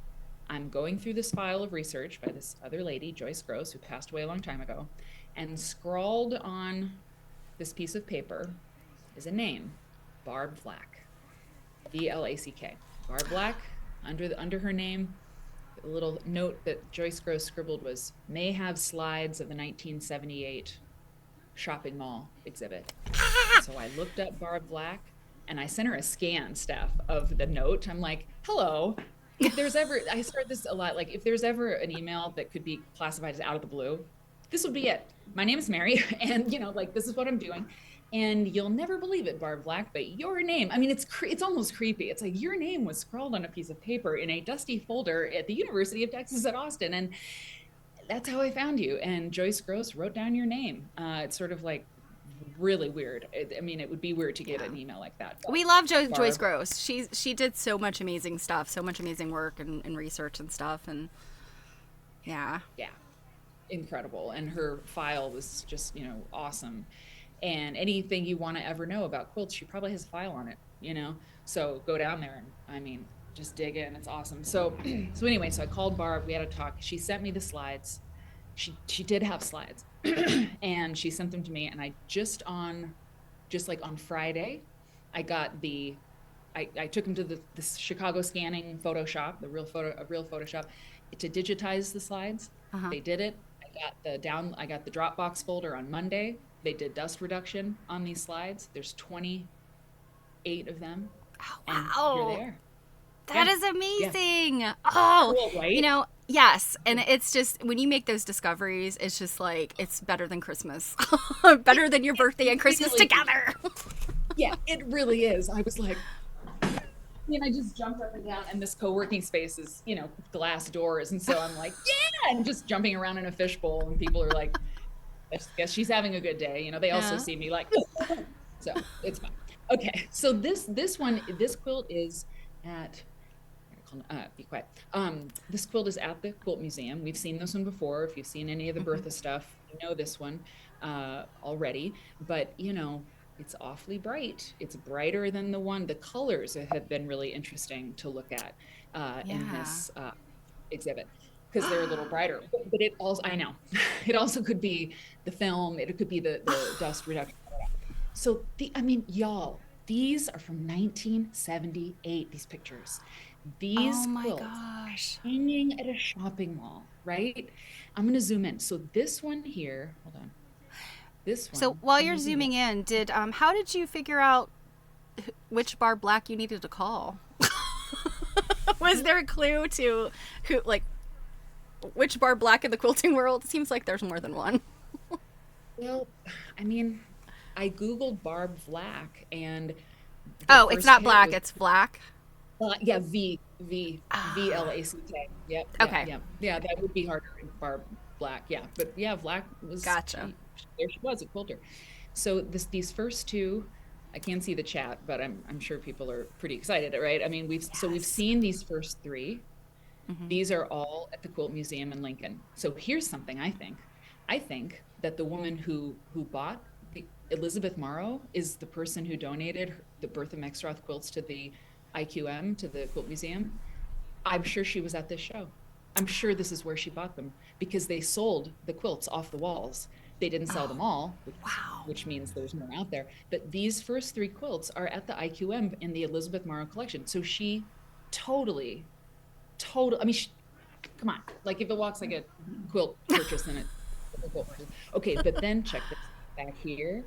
I'm going through this file of research by this other lady, Joyce Gross, who passed away a long time ago, and scrawled on this piece of paper is a name, Barb Black, Black. Barb Black, under her name, a little note that Joyce Gross scribbled was, may have slides of the 1978 shopping mall exhibit. So I looked up Barb Black, and I sent her a scan, Steph, of the note. I'm like, hello, if there's ever, I start this a lot, like if there's ever an email that could be classified as out of the blue, this would be it. My name is Mary, and like this is what I'm doing. And you'll never believe it, Barb Black, but your name, I mean, it's almost creepy. It's like your name was scrawled on a piece of paper in a dusty folder at the University of Texas at Austin. And that's how I found you. And Joyce Gross wrote down your name. It's sort of like really weird. I mean, it would be weird to get an email like that. We love Joyce Gross. She did so much amazing stuff, so much amazing work and research and stuff. And yeah. Incredible. And her file was just, awesome. And anything you want to ever know about quilts, she probably has a file on it, so go down there and, I mean, just dig in. It's awesome. So anyway, so I called Barb, we had a talk. She sent me the slides. She did have slides and she sent them to me. And I just on Friday, I got I took them to the Chicago scanning Photoshop, a real Photoshop, to digitize the slides. They did it. I got the Dropbox folder on Monday. They did dust reduction on these slides. There's 28 of them. Oh, and wow. here they are. That is amazing. Yeah. Oh, cool, right? Yes. And it's just, when you make those discoveries, it's just like, it's better than Christmas. Better than your birthday and Christmas together. Yeah, it really is. I was like, I just jumped up and down, and this co-working space is, glass doors. And so I'm like, yeah, and just jumping around in a fishbowl, and people are like, I guess she's having a good day. They also see me like, so it's fine. Okay. So this quilt is at, be quiet. This quilt is at the Quilt Museum. We've seen this one before. If you've seen any of the Bertha stuff, you know this one already, but it's awfully bright. It's brighter than the colors have been really interesting to look at in this exhibit, because they're a little brighter. But it also, I know, it also could be the film, it could be the dust reduction. So y'all, these are from 1978, these pictures. These Oh my quilts gosh. hanging at a shopping mall, right? I'm going to zoom in. So this one here, hold on. This So one, while I'm you're looking at. zooming in, did how did you figure out which bar black you needed to call? Was there a clue to who, like, which bar black in the quilting world? It seems like there's more than one. Well, I mean, I Googled Barb Black and the Oh, it's first not hit black, was, it's black. yeah, V Ah, L A C K. Yep, yep, okay, yep. Yeah, that would be harder in Barb Black. Yeah, but yeah, Black was, gotcha. there she was, a quilter. So these first two, I can't see the chat, but I'm sure people are pretty excited, right? I mean, we've Yes. seen these first three. Hmm. These are all at the Quilt Museum in Lincoln. So here's something I think. I think that the woman who bought the Elizabeth Morrow is the person who donated the Bertha Mexroth quilts to the IQM, to the Quilt Museum. I'm sure she was at this show. I'm sure this is where she bought them because they sold the quilts off the walls. They didn't sell Oh, them all, wow. which means there's more out there. But these first three quilts are at the IQM in the Elizabeth Morrow collection. So she totally, I mean, come on. Like if it walks like a quilt purchase, then it's a quilt purchase. Okay, but then check this back here.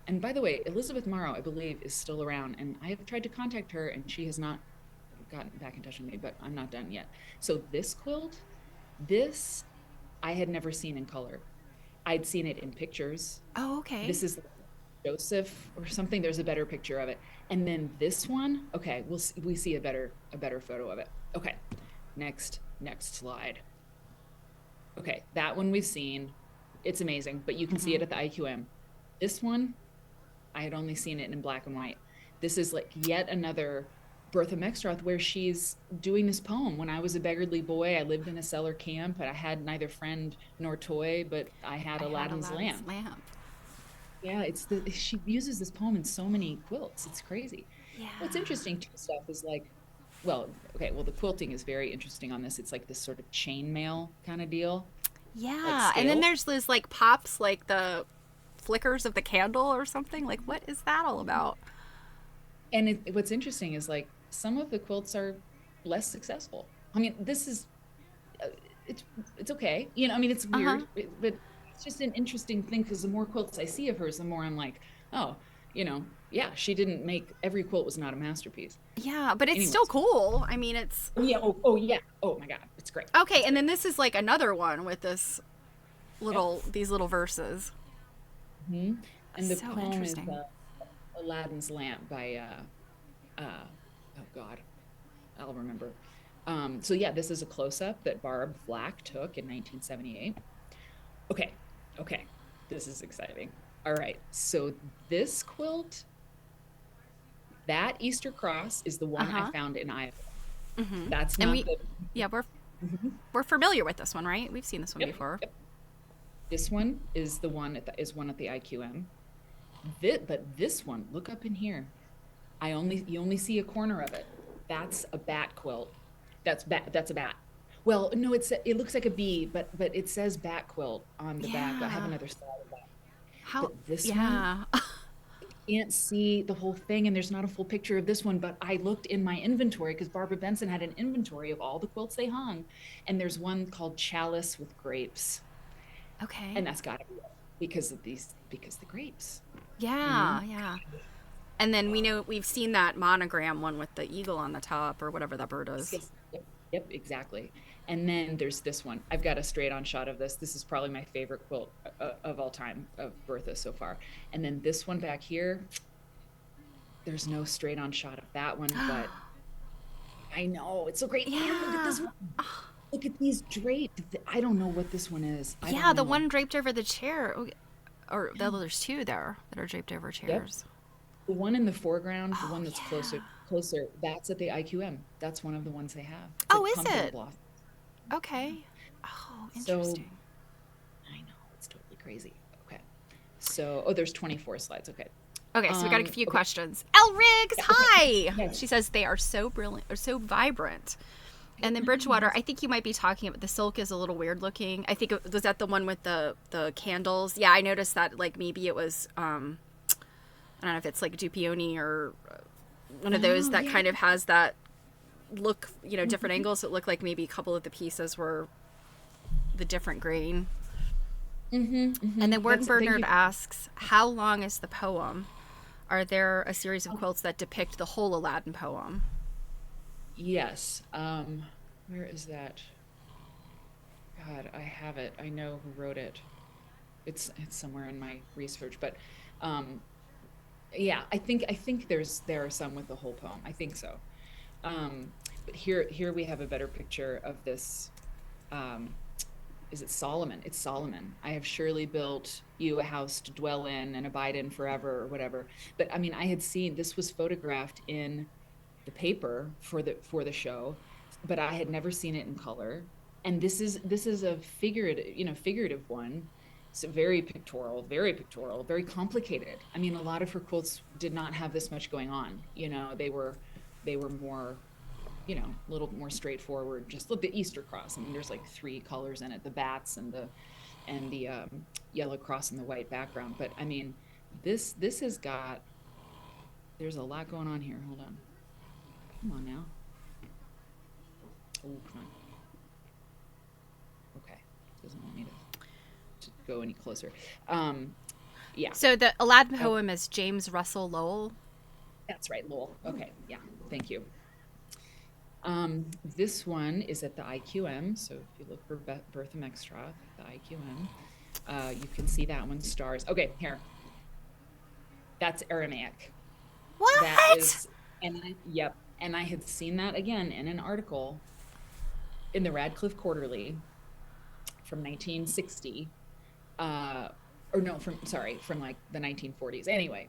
And by the way, Elizabeth Morrow, I believe, is still around. And I have tried to contact her and she has not gotten back in touch with me, but I'm not done yet. So this quilt, this I had never seen in color. I'd seen it in pictures. Oh, okay. This is Joseph or something. There's a better picture of it. And then this one, okay, we see a better photo of it. Okay. Next slide. Okay, that one we've seen. It's amazing, but you can see Hmm. it at the IQM. This one, I had only seen it in black and white. This is like yet another Bertha Mexroth where she's doing this poem. When I was a beggarly boy, I lived in a cellar camp, and I had neither friend nor toy, but I had I had Aladdin's Aladdin's lamp. lamp. Yeah, she uses this poem in so many quilts. It's crazy. Yeah. What's interesting too stuff is like, well, okay, well the quilting is very interesting on this. It's like this sort of chainmail kind of deal, like Yeah. And then scale. there's those like pops, like the flickers of the candle or something. Like, what is that all about? And what's interesting is like some of the quilts are less successful. I mean, this is uh, it's it's okay. I mean, it's Uh huh. weird, but it's just an interesting thing because the more quilts I see of hers, the more I'm like, oh, yeah, she didn't make every quilt was not a masterpiece. Yeah, but it's still Anyways, cool. I mean, it's oh yeah, oh yeah, oh my God, it's great, okay. it's And great. then this is like another one with Yep. these little verses. Hmm. And the So poem is interesting. Aladdin's Lamp by oh God, I'll remember. So yeah, this is a close-up that Barb Flack took in 1978. Okay, okay, this is exciting. All right, so this quilt, that Easter cross is the Uh one I huh. found in Iowa. Mm-hmm. That's And not the. yeah, Mhm. we're familiar with this one, right? We've seen this one Yep, before. yep. This one is the one is one at the IQM. But this one, look up in here. You only see a corner of it. That's a bat quilt. That's a bat. Well, no, it looks like a bee, but it says bat quilt on the back. I have Yeah. another slide of that. How? But this one, Yeah. can't see the whole thing, and there's not a full picture of this one, but I looked in my inventory because Barbara Benson had an inventory of all the quilts they hung, and there's one called Chalice with Grapes, Okay. and that's got to be it because the grapes, you know. Yeah. Yeah. And then we've seen that monogram one with the eagle on the top or whatever that bird Yes, is. yes, yep, yep, exactly. And then there's this one. I've got a straight on shot of this. This is probably my favorite quilt of all time of Bertha so far. And then this one back here, there's no straight on shot of that one, but I know it's so great. And look at Yeah. this one. Look at these draped. I don't know what this one is. I don't Yeah, the know. one draped over the chair. Or Yeah. there's two there that are draped over Yep. chairs. The one in the foreground, the Oh one that's yeah. closer, that's at the IQM. That's one of the ones they have. It's Oh, like is pumpkin it? blossom. Okay. Oh, So interesting. I know it's totally crazy. Okay. So, oh, there's 24 slides. Okay. Okay, so we got a few Okay. questions. El Riggs, Yeah, okay. hi. Yes. She says they are so brilliant or so vibrant. And then Bridgewater, I think you might be talking about the silk is a little weird looking. I think was that the one with the candles. Yeah, I noticed that like maybe it was I don't know if it's like Dupioni or one of those Oh, that yeah. kind of has that look, different angles. It looked like maybe a couple of the pieces were the different grain. And then Word Bernard asks, how long is the poem? Are there a series of quilts that depict the whole Aladdin poem? Yes. Where is that? God, I have it. I know who wrote it. It's somewhere in my research, but yeah, I think there are some with the whole poem. I think so. But here we have a better picture of this. Um, is it Solomon? It's Solomon. I have surely built you a house to dwell in and abide in forever, or whatever. But I mean, I had seen this was photographed in the paper for the show, but I had never seen it in color. And this is a figurative one. So very pictorial, very complicated. I mean, a lot of her quilts did not have this much going on. They were more, a little more straightforward. Just look, the Easter cross. I mean, there's like three colors in it: the bats and the yellow cross and the white background. But I mean, this has got. There's a lot going on here. Hold on. Come on now. Oh, come on. Okay. Doesn't want me to go any closer. Yeah. So the Aladdin poem is James Russell Lowell. That's right, Lowell. Okay. Yeah. Thank you. This one is at the IQM. So if you look for Bertha Mextroth at the IQM, you can see that one stars. Okay, here. That's Aramaic. What? That is, yep. And I had seen that again in an article in the Radcliffe Quarterly from 1960. Or no, from like the 1940s. Anyway,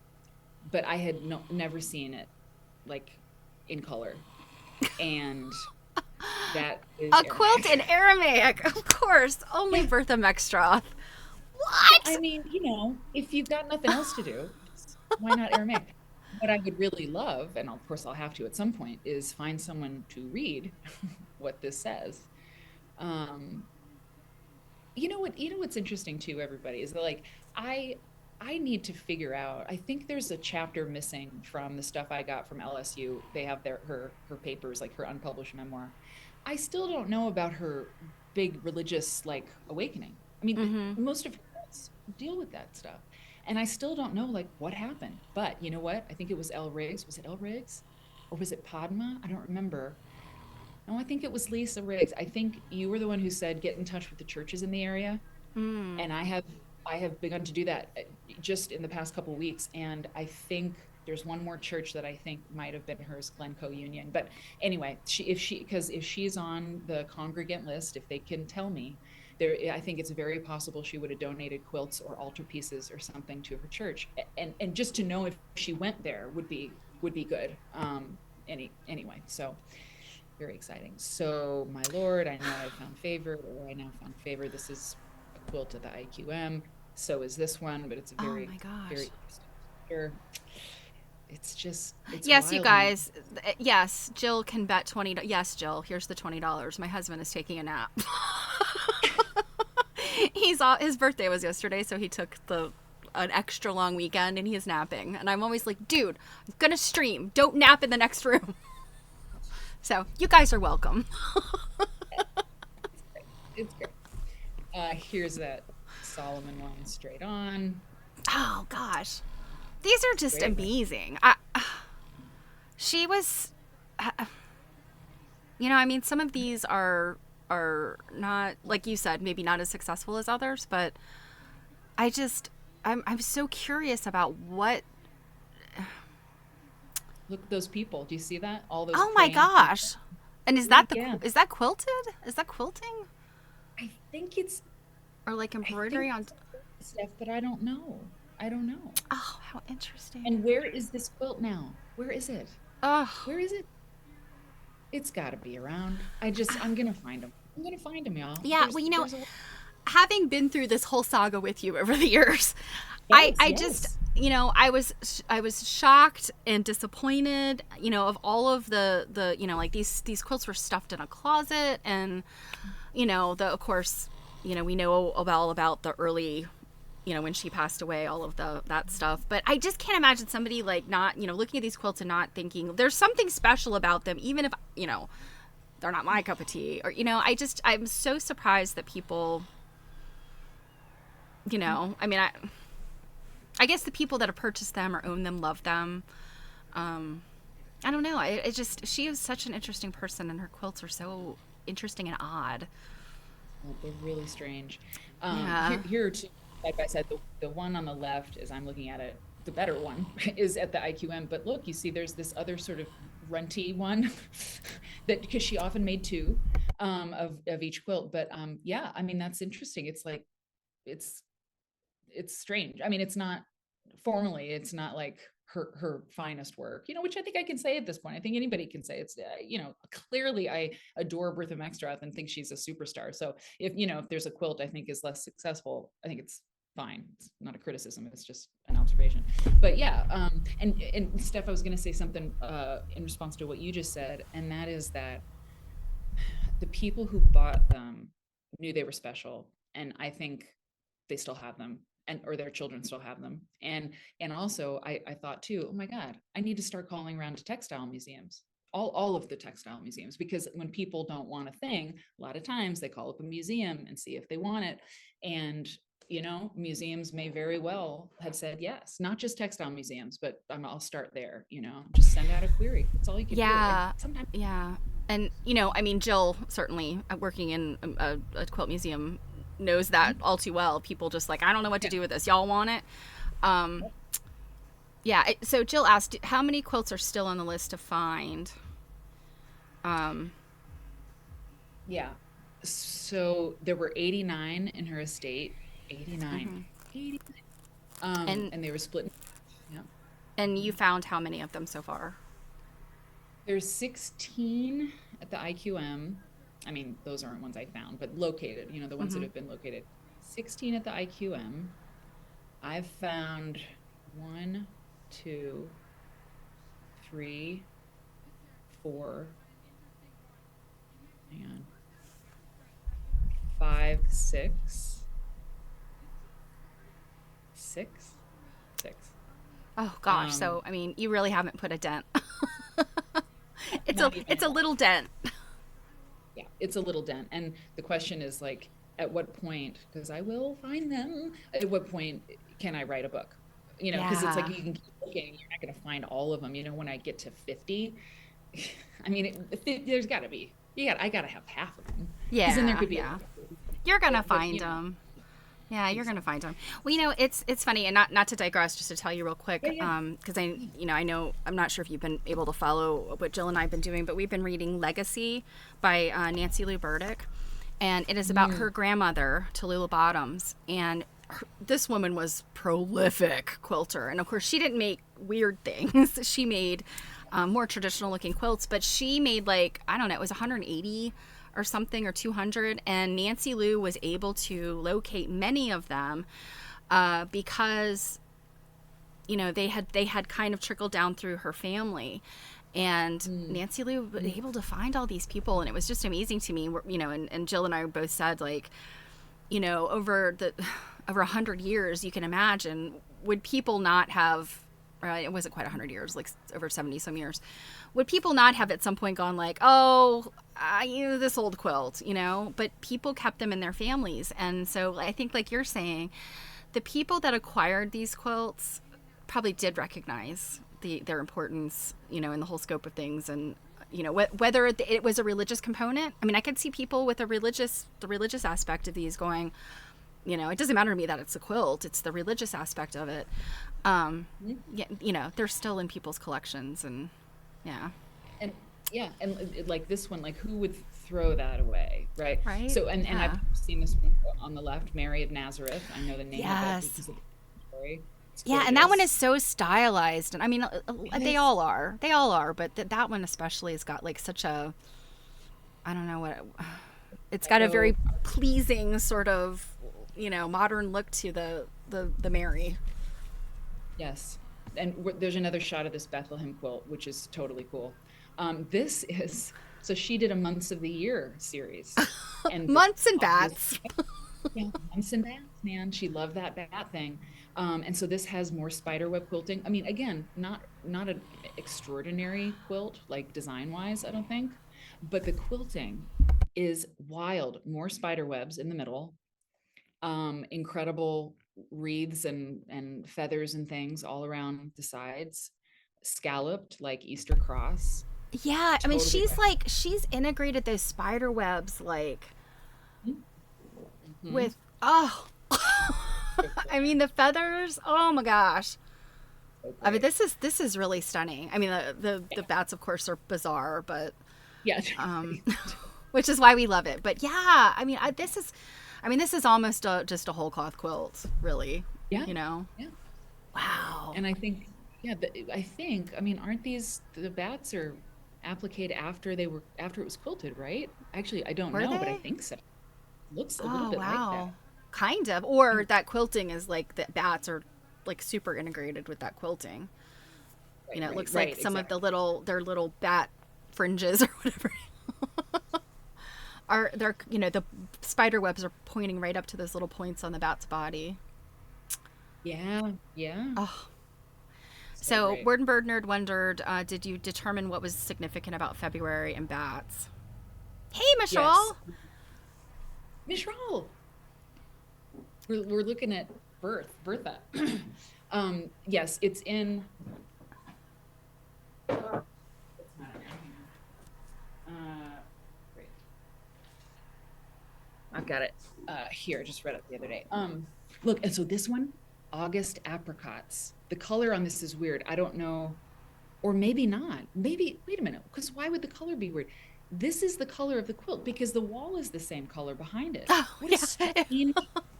but I had never seen it like in color. And that is a quilt in Aramaic, of course. Only Bertha Mextroth. What? I mean, if you've got nothing else to do, why not Aramaic? What I would really love, and of course I'll have to at some point, is find someone to read what this says. What's interesting too, everybody, is that like I need to figure out. I think there's a chapter missing from the stuff I got from LSU. They have her papers, like her unpublished memoir. I still don't know about her big religious like awakening. I mean, most of her books deal with that stuff. And I still don't know like what happened. But you know what? I think it was Elle Riggs. Was it Elle Riggs? Or was it Padma? I don't remember. No, I think it was Lisa Riggs. I think you were the one who said get in touch with the churches in the area. And I have begun to do that just in the past couple of weeks. And I think there's one more church that I think might have been hers, Glencoe Union. But anyway, if she's on the congregant list, if they can tell me, I think it's very possible she would have donated quilts or altarpieces or something to her church. And just to know if she went there would be good. Anyway, so very exciting. So my Lord, I now found favor. This is a quilt at the IQM. So is this one, but it's a very, very interesting. It's yes, wild. You guys. Yes, Jill can bet $20. Yes, Jill. Here's the $20. My husband is taking a nap. His birthday was yesterday, so he took an extra long weekend, and he is napping. And I'm always like, dude, I'm gonna stream. Don't nap in the next room. So you guys are welcome. It's great. Here's that Solomon one straight on. Oh gosh, these are just great. Amazing. She was, I mean, some of these are not, like you said, maybe not as successful as others, but I'm so curious about what. Look at those people. Do you see that? All those. Oh my gosh! And is that is that quilted? Is that quilting? I think it's. Or like embroidery on stuff, but I don't know. Oh, how interesting. And where is this quilt now? Where is it? Oh, where is it? It's got to be around. I'm gonna find them. Y'all. Yeah, having been through this whole saga with you over the years, I just, I was shocked and disappointed, of all of the like these quilts were stuffed in a closet, and of course, we know all about the early when she passed away, all of that stuff. But I just can't imagine somebody like not, looking at these quilts and not thinking there's something special about them, even if, they're not my cup of tea. Or, I'm so surprised that people, I mean, I guess the people that have purchased them or own them love them. I don't know. She is such an interesting person, and her quilts are so interesting and odd. They're really strange. Yeah. Here too, like I said, the one on the left, as I'm looking at it, the better one is at the IQM. But look, you see, there's this other sort of runty one that because she often made two of each quilt. But yeah, I mean that's interesting. It's like it's it's strange. I mean, it's not formally, it's not like her finest work, which I think I can say at this point. I think anybody can say it's, clearly I adore Bertha Mextrath and think she's a superstar. So if there's a quilt I think is less successful, I think it's fine. It's not a criticism. It's just an observation. But yeah, and Steph, I was going to say something in response to what you just said, and that is that the people who bought them knew they were special, and I think they still have them, and or their children still have them. And also I thought too, oh my God, I need to start calling around to textile museums, all of the textile museums, because when people don't want a thing, a lot of times they call up a museum and see if they want it. And museums may very well have said yes, not just textile museums, but I'll start there, just send out a query. That's all you can do. And Yeah. sometimes Yeah. And, I mean, Jill, certainly working in a quilt museum, knows that all too well. People just like, I don't know what to yeah, do with this. Y'all want it? Um, yeah. So Jill asked, how many quilts are still on the list to find? Um, yeah. So there were 89 in her estate. 89. mhm. 89. And And they were split. Yeah. and you found how many of them so far? There's 16 at the IQM. I mean, those aren't ones I found, but located, the ones that Hmm. have been located. 16 at the IQM. I've found one, two, three, four, hang on, five, six. Oh gosh. Um, So I mean, you really haven't put a dent. not It's a even, little dent. yeah, it's a little dent. And the question is like, at what point, because I will find them, at what point can I write a book? Because it's like Yeah. you can keep looking, you're not going to find all of them. When I get to 50, I mean, there's got to be, I got to have half of them. Because then there Yeah. could be a Yeah. lot. You're gonna But find them. Yeah, you're gonna exactly. find them. Well, it's funny, and not to digress, just to tell you real quick, Yeah, yeah. because I know I'm not sure if you've been able to follow what Jill and I've been doing, but we've been reading Legacy by Nancy Lou Burdick, and it is about Mm, her grandmother, Tallulah Bottoms, and this woman was prolific quilter, and of course she didn't make weird things. She made more traditional looking quilts, but she made like I don't know, it was 180 or something or 200, and Nancy Lou was able to locate many of them because they had kind of trickled down through her family, and mm, Nancy Lou was able to find all these people, and it was just amazing to me. And Jill and I both said like, over 100 years, you can imagine, would people not have, it wasn't quite 100 years, like over 70 some years, would people not have at some point gone like, oh, this old quilt, but people kept them in their families. And so I think, like you're saying, the people that acquired these quilts probably did recognize their importance, in the whole scope of things. And whether it was a religious component. I mean, I could see people with the religious aspect of these going, it doesn't matter to me that it's a quilt, it's the religious aspect of it. mm. Yeah, they're still in people's collections. And yeah. And yeah, and like this one, like who would throw that away, right? Right. So, and I've Yeah. seen this one on the left, Mary of Nazareth. I know the name of it Yes. because of the story. It's Yeah, and that one is gorgeous. so stylized, and I mean, they Yes. all are. They all are, but that one especially has got like such a, I don't know what, it's got a very So pleasing sort of, modern look to the Mary. yes, and there's another shot of this Bethlehem quilt, which is totally cool. This is so she did a months of the year series, and Months and obviously, bats. yeah, months and bats. man. She loved that bat thing. And so this has more spider web quilting. I mean, again, not an extraordinary quilt, like design wise, I don't think, but the quilting is wild. More spider webs in the middle, incredible wreaths and feathers and things all around the sides, scalloped like Easter cross. Yeah, I mean, Totally. she's integrated those spider webs like Mhm. with oh. I mean, the feathers. Oh my gosh. So I mean, great. this is really stunning. I mean, the Yeah. bats, of course, are bizarre, but Yeah. um, which is why we love it. But yeah, I mean, this is almost just a whole cloth quilt, really. Yeah. You know. Yeah. Wow. And I think, yeah, I think, I mean, aren't these the bats are appliqued after after it was quilted, right? Actually, I don't Were know, but I they? think so. Looks a little Oh bit like that. wow. Kind of. Or that quilting is like the bats are like super integrated with that quilting. You Right, know, it right, looks like right, some of exactly. their little bat fringes or whatever are they're the spider webs are pointing right up to those little points on the bat's body. Yeah, yeah. Oh, So so great. Word and Bird Nerd wondered, did you determine what was significant about February and bats? Hey, Yes. Michelle. Mishral, we're looking at Bertha. Yes, it's in. It's not in there. Hang on. Great. I've got it here. I just read it the other day. Look, and so this one, August apricots. The color on this is weird. I don't know, or maybe not. Maybe wait a minute, because why would the color be weird? This is the color of the quilt because the wall is the same color behind it. Oh What a yeah. strange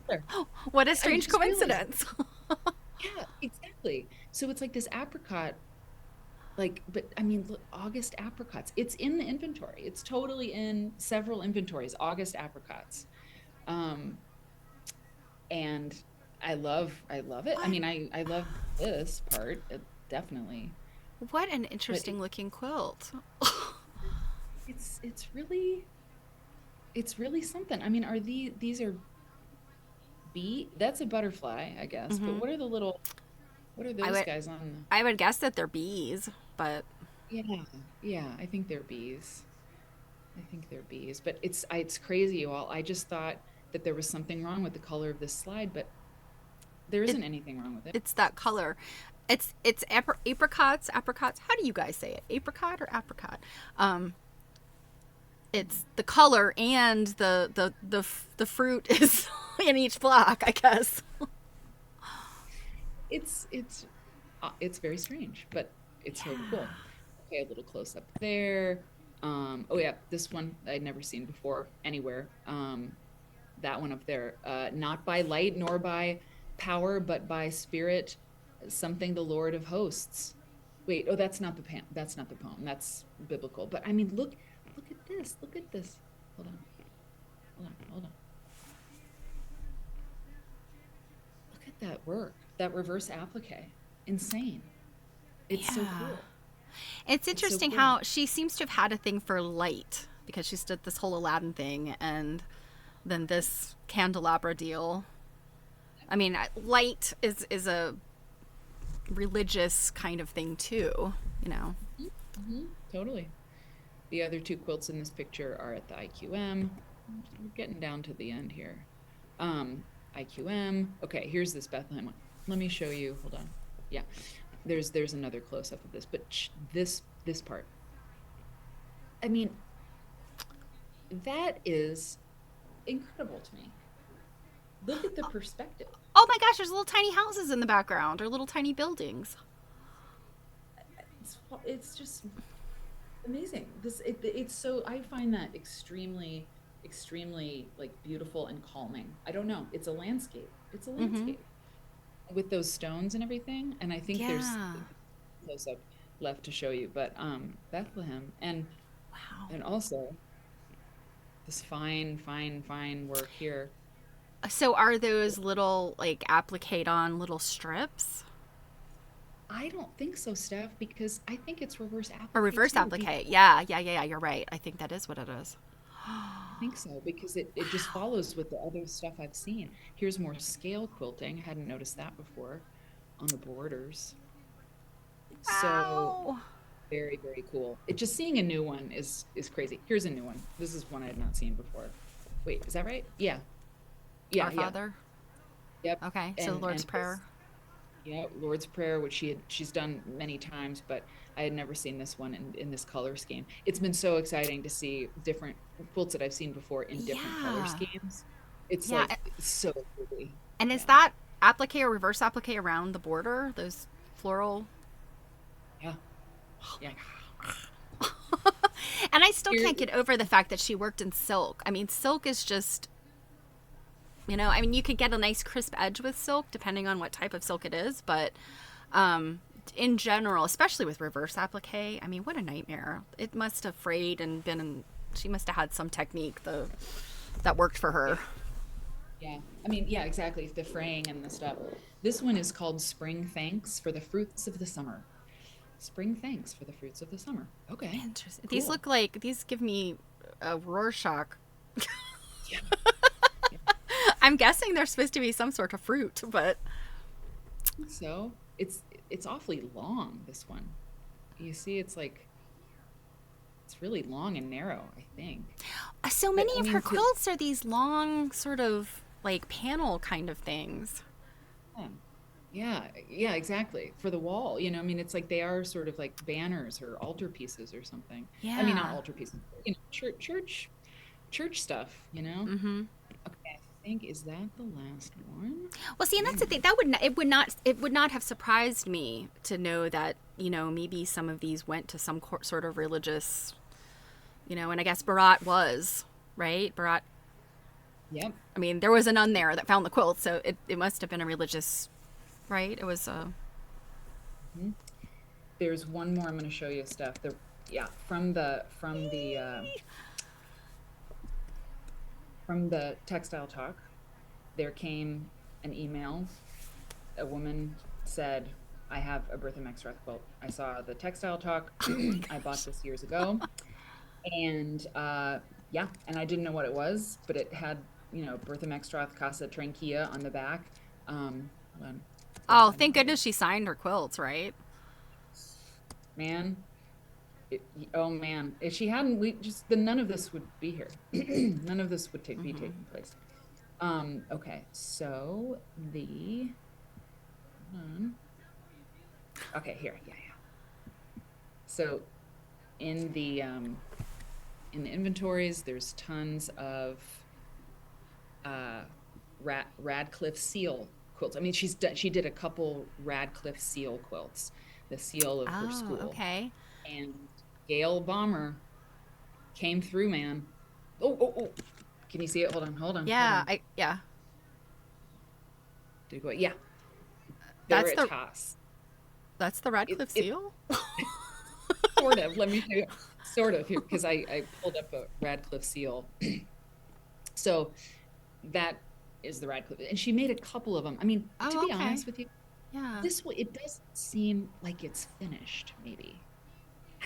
color. What a I strange just realized. coincidence. Yeah, exactly. So it's like this apricot, like, but I mean, look, August apricots. It's in the inventory. It's totally in several inventories. August apricots. Um, and I love it. I What? mean, I love this part, definitely, What an but interesting looking quilt. it's really something. I mean, are these are bee? That's a butterfly, I guess. But Hmm. what are I those would guys on the? I would guess that they're bees, but Yeah, yeah, I think they're bees. I think they're bees, but it's crazy, you all. I just thought that there was something wrong with the color of this slide, but there it isn't anything wrong with it. it's that color. It's apricots. How do you guys say it? Apricot or apricot? Um, it's the color and the fruit is in each block, I guess. It's it's very strange, but it's so Yeah. cool. Okay, a little close up there. Oh yeah, this one I'd never seen before anywhere. That one up there. Not by light nor by power, but by spirit, something the Lord of hosts. Wait, oh, that's not the poem. That's biblical. But I mean, look at this. Look at this. Hold on. Hold on. Hold on. Look at that work. That reverse applique. Insane. It's so Yeah. cool. It's It's so interesting cool. how she seems to have had a thing for light because she's did this whole Aladdin thing and then this candelabra deal. I mean, light is a religious kind of thing too, you know. Mm-hmm. Totally. The other two quilts in this picture are at the IQM. We're getting down to the end here. Um, IQM. Okay, here's this Bethlehem one. Let me show you. Hold on. Yeah, there's another close up of this, but this part. I mean, that is incredible to me. Look at the perspective. Oh my gosh, there's little tiny houses in the background or little tiny buildings. It's just amazing. It's so I find that extremely like beautiful and calming. I don't know. It's a landscape. It's a Mm-hmm. landscape with those stones and everything. And I think there's Yeah. close up left to show you, but Bethlehem Wow. and also this fine work here. So are those little like applique on little strips I don't think so, Steph, because I think it's reverse or applique reverse too. applique? Yeah, yeah, yeah, yeah. You're right. I think that is what it is. think so because it just Wow. follows with the other stuff I've seen. Here's more scale quilting. Hadn't noticed that before on the borders. So Wow. very, very cool. It just seeing a new one is crazy. Here's a new one. This is one I had not seen before. Wait, is that right? Yeah. Our Yeah, yeah. Father. Yep. Okay, so the Lord's And Prayer. this, yeah, Lord's Prayer, which she's done many times, but I had never seen this one in this color scheme. It's been so exciting to see different quilts that I've seen before in different color Yeah. schemes. It's Yeah. like so pretty. And is Yeah. that applique or reverse applique around the border? Those floral. Yeah. Yeah. And I still Here, can't get over the fact that she worked in silk. I mean, silk is just, I mean, you could get a nice crisp edge with silk depending on what type of silk it is, but um, in general, especially with reverse applique, I mean, what a nightmare. It must have frayed and she must have had some technique that worked for yeah. her. Yeah. I mean, yeah, exactly. The fraying and the stuff. This one is called Spring Thanks for the Fruits of the Summer. Spring Thanks for the Fruits of the Summer. Okay. Interesting. Cool. These give me a Rorschach. Yeah. Yeah. I'm guessing they're supposed to be some sort of fruit, but So it's awfully long, this one. You see, it's really long and narrow, I think. so But many I of her mean, quilts are these long, sort of like panel kind of things. yeah, yeah, exactly. For the wall, I mean, it's like they are sort of like banners or altarpieces or something. I mean, not Yeah. altarpieces, church stuff. Mm-hmm. Okay, I think is that the last one? Well, see, and that's the Yeah. thing. It would not have surprised me to know that maybe some of these went to some sort of religious, and I guess Barat was right. Barat. Yep. I mean, there was a nun there that found the quilt, so it must have been a religious, right? It was a. Mhm. There's one more I'm going to show you stuff. Yeah, from the textile talk, there came an email. A woman said, I have a Bertha Maxroth quilt. I saw the textile talk. Oh my I bought gosh. this years ago. And yeah, and I didn't know what it was, but it had, Bertha Maxroth Casa Tranquilla on the back. Hold on. Of course, Oh, I know thank how to. goodness she signed her quilts, right? Man, it, oh man, if she hadn't, none of this would be here. None of this would be Mm-hmm. taking place. Okay, so hold on. Okay, here, yeah, yeah. So in the um in the inventories, there's tons of uh Radcliffe seal quilts. I mean, she did a couple Radcliffe seal quilts, the seal of her Oh, school. okay. And Gail Bomber came through, man. Oh, oh, oh. Can you see it? Hold on, hold on, hold Yeah, on. yeah. Did it go? Yeah, That's the Veritas. that's the It, Radcliffe it seal. sort of. Let me show you. Sort of here because I pulled up a Radcliffe seal. So that is the Radcliffe, and she made a couple of them. I mean, to Oh, be okay. honest with you, Yeah. this way it doesn't seem like it's finished. Maybe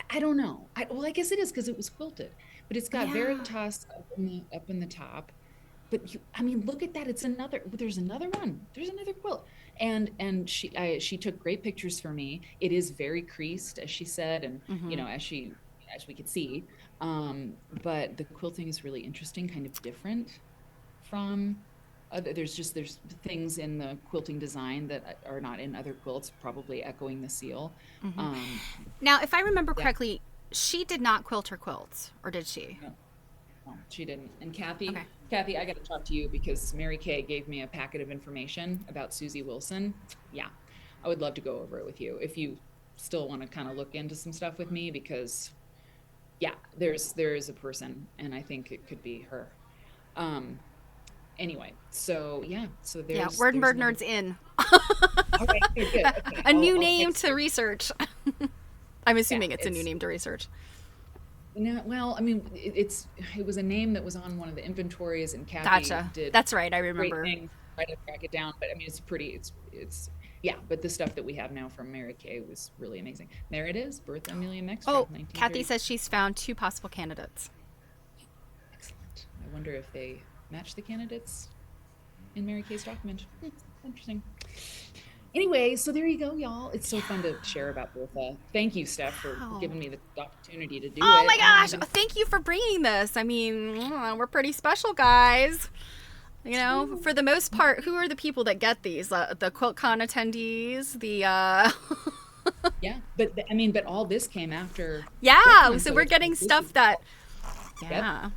I don't know. Well, I guess it is because it was quilted, but it's got Yeah. Veritas up in the top. But I mean, look at that. It's another. There's another one. There's another quilt, and she took great pictures for me. It is very creased, as she said, and Mm-hmm. as we could see. But the quilting is really interesting, kind of different from. There's things in the quilting design that are not in other quilts, probably echoing the seal. Mm-hmm. Um, Now, if I remember yeah, correctly, she did not quilt her quilts, or did she? no, no, she didn't. And Okay. Kathy, I got to talk to you because Mary Kay gave me a packet of information about Susie Wilson. Yeah, I would love to go over it with you if you still want to kind of look into some stuff with me because yeah, there is a person and I think it could be her. Um, anyway, so yeah, so Yeah, there's Word another. Nerds in. Okay, good, good. Okay, A new I'll name text to you. research. I'm Yeah, assuming it's a new it's name to research. no, well, I mean, it was a name that was on one of the inventories, and Kathy Gotcha. did That's right. I great remember. things to try to track it down. But I mean, it's yeah. But the stuff that we have now from Mary Kay was really amazing. There it is, Bertha Amelia Oh, Mextra, Kathy 1930. says she's found two possible candidates. Excellent. I wonder if they match the candidates in Mary Kay's document. Interesting. Anyway, so there you go, y'all. It's so fun to share about Bertha. Thank you, Steph, for Wow. giving me the opportunity to do Oh it. my gosh. Thank you for bringing this. I mean, we're pretty special, guys. You know, True. for the most part, who are the people that get these? The QuiltCon attendees, Yeah, but I mean, but all this came after yeah, QuiltCon, so so we're it's getting like this is stuff that, all, yep, yeah,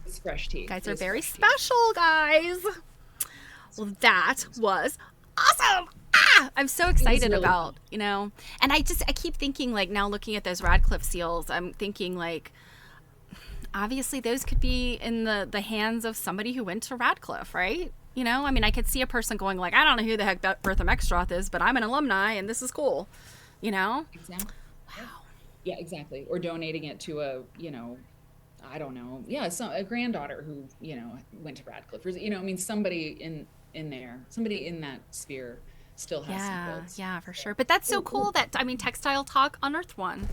it's fresh tea. guys are It's very fresh tea. special, guys. Well, that was awesome. I'm so It was excited really fun. about, and I keep thinking, like, now looking at those Radcliffe seals, I'm thinking, like, obviously those could be in the hands of somebody who went to Radcliffe, right? I mean, I could see a person going, like, I don't know who the heck that Bertha Meckstroth is, but I'm an alumni and this is cool, you know? Exactly. Yep. Yeah, exactly. Or donating it to a, I don't know. Yeah, so a granddaughter who, went to Radcliffe. Or, I mean, somebody in there, somebody in that sphere still has some Yeah, quilts. yeah, for So, sure. But that's so oh, cool that, I mean, Textile Talk unearthed one.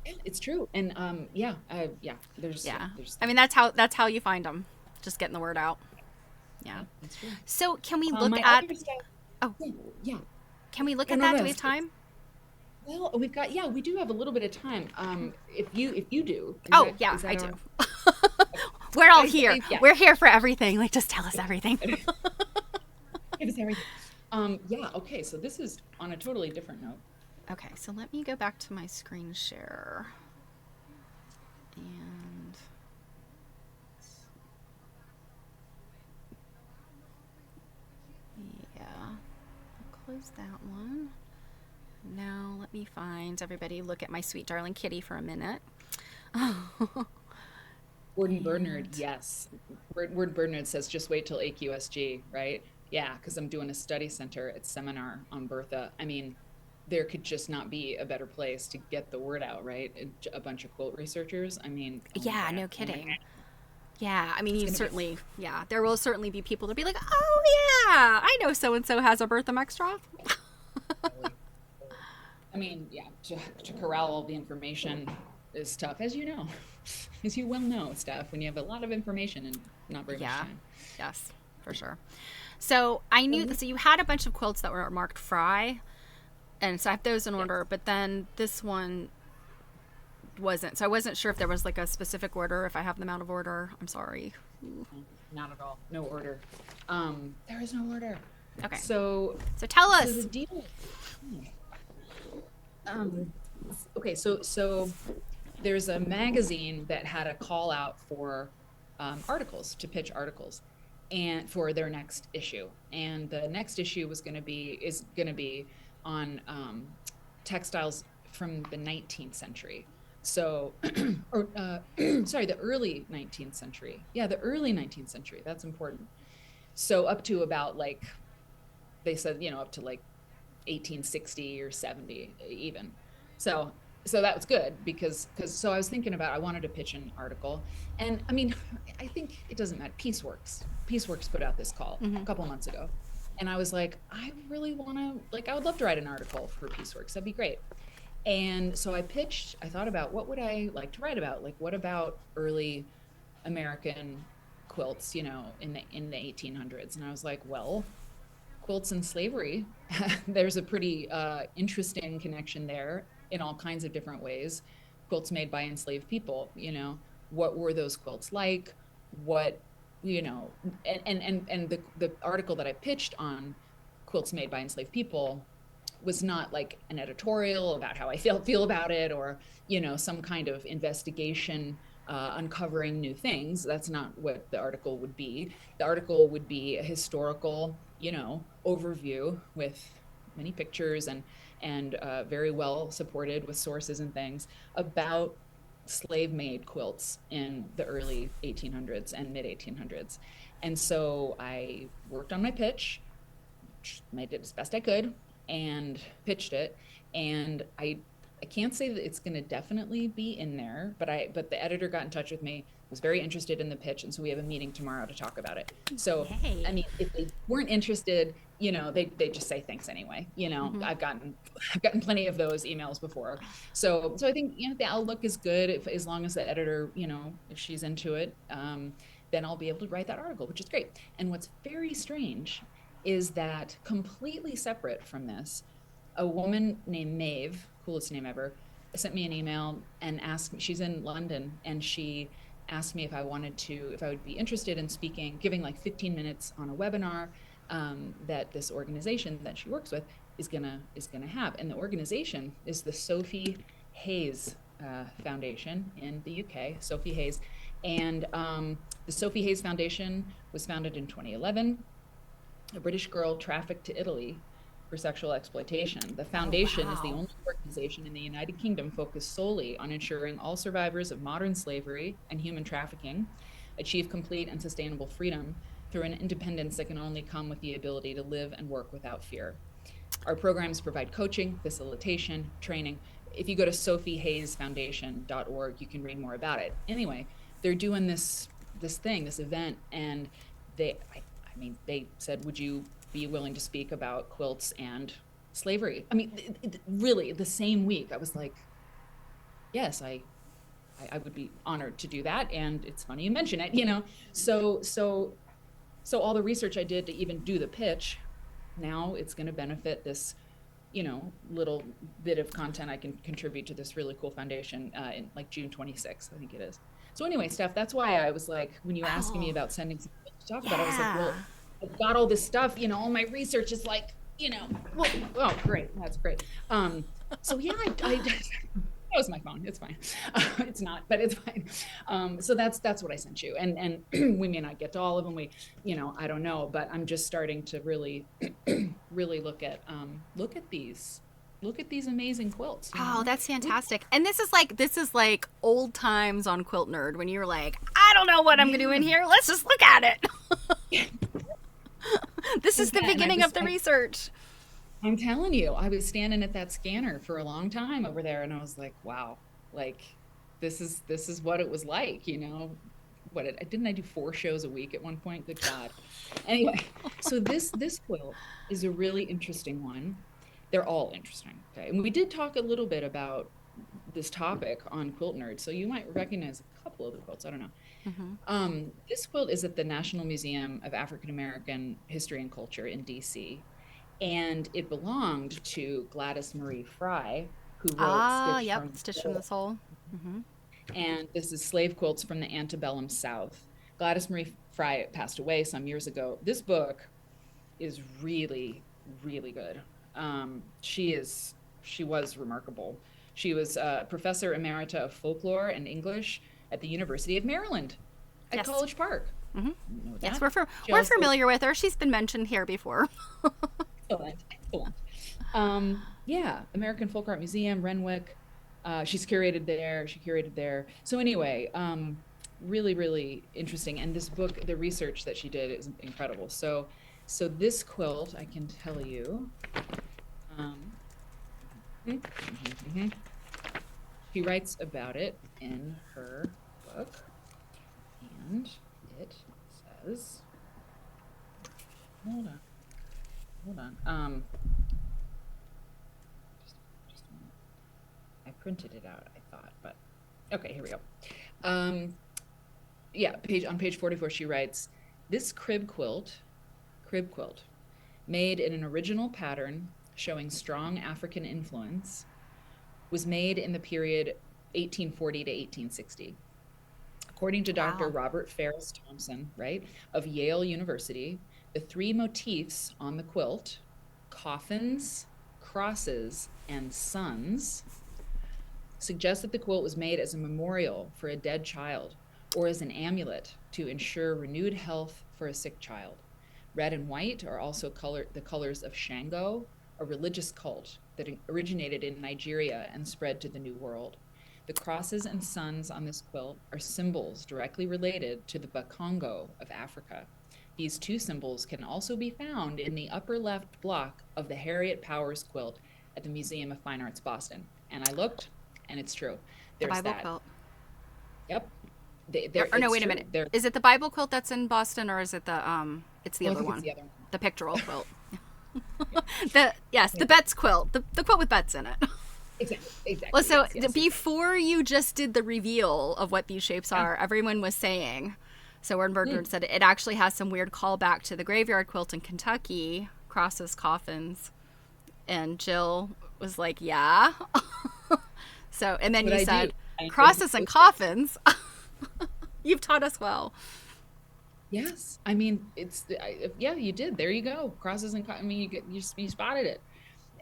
yeah, it's true. And yeah, Yeah. there's I mean, that's how you find them. Just getting the word out. Yeah. yeah, that's true. So, can we look My at other stuff, Oh, yeah, yeah. can we look Oh at no, that? no, Do we have time? well, we do have a little bit of time. If you do, Oh, yeah, is I that do. all right? We're all here. Yeah. We're here for everything. Like, just tell us everything. Give us everything. Yeah, okay, so this is on a totally different note. Okay, so let me go back to my screen share. And yeah, I'll close that one. Now let me find everybody. Look at my sweet darling kitty for a minute. Gordon Bernard, And yes. Word Bernard says just wait till AQSG, right? Yeah, because I'm doing a study center at seminar on Bertha. I mean, there could just not be a better place to get the word out, right? A bunch of quilt researchers. I mean, oh my yeah, God. no Oh my God. kidding. Yeah, I mean, It's you gonna be certainly, yeah, there will certainly be people to be like, oh, yeah, I know so and so has a Bertha Meckstroth. really, really. I mean, yeah, to corral all the information is tough, as you know, as you well know, Steph, when you have a lot of information and not very much Yeah, time. yes, for sure. So I knew, So, so you had a bunch of quilts that were marked Fry, and so I have those in yes, order, but then this one wasn't. So I wasn't sure if there was like a specific order, if I have them out of order. I'm sorry. no, not at all. No order. There is no order. Okay, So, so tell so the us. deal. Um, okay, so there's a magazine that had a call out for articles to pitch articles, and for their next issue. And the next issue is going to be on textiles from the 19th century. So, or sorry, the early 19th century. Yeah, the early 19th century. That's important. So up to about like they said, up to like 1860 or 70 even. So so that was good because so I was thinking about I wanted to pitch an article. And I mean, I think it doesn't matter. Pieceworks put out this call a Mm-hmm. couple months ago. And I was like, I really want to like I would love to write an article for Pieceworks. That'd be great. And so I thought about what would I like to write about? Like what about early American quilts, in the 1800s? And I was like, well, quilts and slavery. There's a pretty interesting connection there in all kinds of different ways. Quilts made by enslaved people, what were those quilts like? What, you know, and the article that I pitched on quilts made by enslaved people was not like an editorial about how I feel about it, or some kind of investigation uncovering new things. That's not what the article would be. The article would be a historical overview with many pictures and very well supported with sources and things about slave made quilts in the early 1800s and mid 1800s. And so I worked on my pitch, made it as best I could, and pitched it. And I can't say that it's going to definitely be in there, but the editor got in touch with me, was very interested in the pitch, and so we have a meeting tomorrow to talk about it. So I Yay. mean, if they weren't interested, they just say thanks anyway. Mm-hmm. I've gotten plenty of those emails before. So I think the outlook is good, as long as the editor, if she's into it. then I'll be able to write that article, which is great. And what's very strange is that completely separate from this, a woman named Maeve, coolest name ever, sent me an email and asked me, she's in London, and she asked me if I would be interested in speaking, giving like 15 minutes on a webinar that this organization that she works with is gonna have. And the organization is the Sophie Hayes Foundation in the UK, Sophie Hayes. And the Sophie Hayes Foundation was founded in 2011. A British girl trafficked to Italy for sexual exploitation. The foundation is the only organization in the United Kingdom focused solely on ensuring all survivors of modern slavery and human trafficking achieve complete and sustainable freedom through an independence that can only come with the ability to live and work without fear. Our programs provide coaching, facilitation, training. If you go to sophiehayesfoundation.org, you can read more about it. Anyway, they're doing this event, and they said, would you be willing to speak about quilts and slavery? I mean, really, the same week, I was like, yes, I would be honored to do that. And it's funny you mention it, So all the research I did to even do the pitch, now it's going to benefit this, little bit of content I can contribute to this really cool foundation in like June 26th, I think it is. So anyway, Steph, that's why I was like, when you asking me about sending some to talk about, I was like, well, I've got all this stuff, all my research is like, well, oh, great. That's great. So yeah, I that was my phone. It's fine. It's not, but it's fine. So that's what I sent you. And we may not get to all of them. I don't know, but I'm just starting to really, really look at these amazing quilts. Oh, that's fantastic. And this is like old times on Quilt Nerd, when you're like, I don't know what I'm going to do in here. Let's just look at it. This is the beginning of the research. I'm telling you, I was standing at that scanner for a long time over there, and I was like, wow, like this is what it was like, didn't I do 4 shows a week at one point? Good God. Anyway, so this quilt is a really interesting one. They're all interesting. Okay. And we did talk a little bit about this topic on Quilt Nerd, so you might recognize a couple of the quilts. I don't know. Mm-hmm. This quilt is at the National Museum of African American History and Culture in DC. And it belonged to Gladys Marie Fry, who wrote Stitch from the Soul. Mm-hmm. And this is Slave Quilts from the Antebellum South. Gladys Marie Fry passed away some years ago. This book is really, really good. She was remarkable. She was Professor Emerita of Folklore and English at the University of Maryland at College Park. Mm-hmm. Yes, we're familiar with her. She's been mentioned here before. Excellent. American Folk Art Museum, Renwick. She's curated there. So anyway, really, really interesting. And this book, the research that she did is incredible. So this quilt, I can tell you, she writes about it in her book, and it says, hold on. Just a minute. I printed it out, I thought, but okay, here we go. On page 44, she writes, this crib quilt, made in an original pattern showing strong African influence, was made in the period 1840 to 1860. According to Dr. Robert Ferris Thompson, of Yale University, the 3 motifs on the quilt, coffins, crosses, and suns, suggest that the quilt was made as a memorial for a dead child or as an amulet to ensure renewed health for a sick child. Red and white are also the colors of Shango, a religious cult that originated in Nigeria and spread to the New World. The crosses and suns on this quilt are symbols directly related to the Bakongo of Africa. These 2 symbols can also be found in the upper left block of the Harriet Powers quilt at the Museum of Fine Arts, Boston. And I looked, and it's true. There's the Bible that. quilt. Yep. No, wait a minute. Is it the Bible quilt that's in Boston, or is it the it's the other one? It's the other one. The pictorial quilt. The Betts quilt. The quilt with Betts in it. Exactly. Well, so before you just did the reveal of what these shapes are, everyone was saying, So Wernberger said it actually has some weird callback to the graveyard quilt in Kentucky, crosses, coffins. And Jill was like, yeah. So, and then What you I do. said, I crosses and coffins. You've taught us well. Yes, I mean yeah, you did. There you go. Crosses and I mean you spotted it,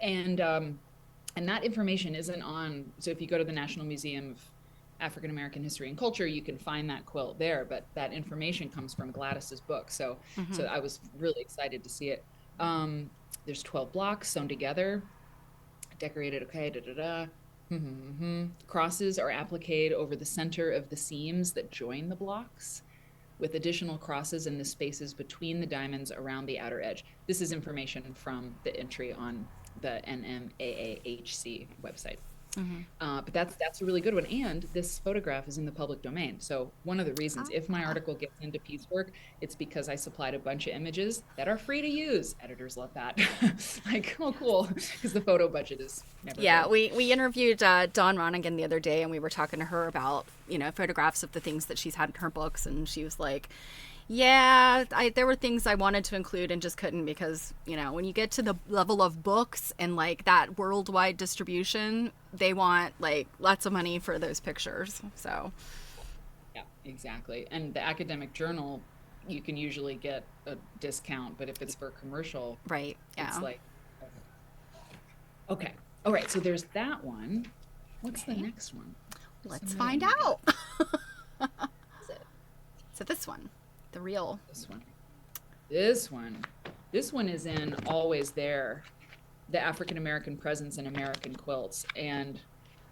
and that information isn't on. So if you go to the National Museum of African American History and Culture, you can find that quilt there. But that information comes from Gladys's book. So I was really excited to see it. Um, there's 12 blocks sewn together, decorated. Okay, da da da. Crosses are appliqued over the center of the seams that join the blocks, with additional crosses in the spaces between the diamonds around the outer edge. This is information from the entry on the NMAAHC website. But that's a really good one. And this photograph is in the public domain. So one of the reasons, if my article gets into piecework, it's because I supplied a bunch of images that are free to use. Editors love that. Like, oh, cool, because the photo budget is never Yeah, good. we interviewed Dawn Ronigan the other day, and we were talking to her about, photographs of the things that she's had in her books, and she was like, yeah, there were things I wanted to include and just couldn't because, when you get to the level of books and like that worldwide distribution, they want like lots of money for those pictures. So, Yeah, exactly. And the academic journal, you can usually get a discount, but if it's for commercial, right. it's Yeah. like, okay. All right. So there's that one. What's the Okay. next one? What's Let's the middle find one we got? out. Is it So this one, the real. this one? This one. This one is in Always There, the African American presence in American quilts, and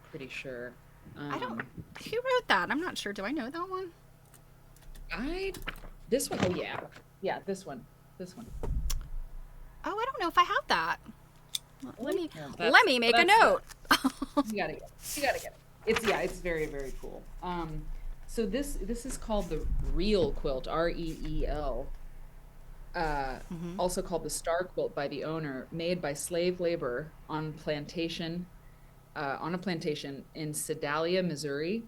pretty sure. I don't. Um, Who wrote that? I'm not sure. Do I know that one? I this one. Oh yeah, yeah. This one. This one. Oh, I don't know if I have that. Let me Yeah, let me make a note. You gotta get it. You gotta get it. It's very, very cool. So this is called the Reel quilt, Reel. Also called the Star Quilt by the owner, made by slave labor on a plantation in Sedalia, Missouri.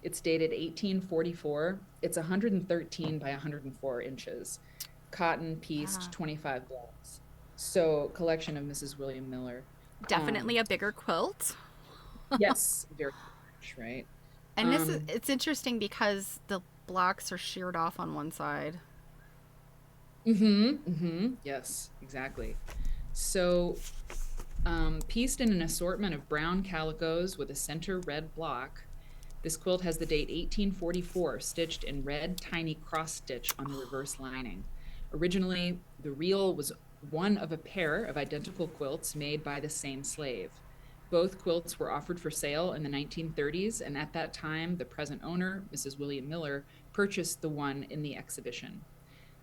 It's dated 1844. It's 113 by 104 inches, cotton pieced, Yeah. 25 blocks. So collection of Mrs. William Miller. Definitely a bigger quilt. Yes, very much, right? And Um, it's interesting because the blocks are sheared off on one side. yes, exactly. So, pieced in an assortment of brown calicos with a center red block, this quilt has the date 1844 stitched in red tiny cross stitch on the reverse lining. Originally, the reel was one of a pair of identical quilts made by the same slave. Both quilts were offered for sale in the 1930s, and at that time, the present owner, Mrs. William Miller, purchased the one in the exhibition.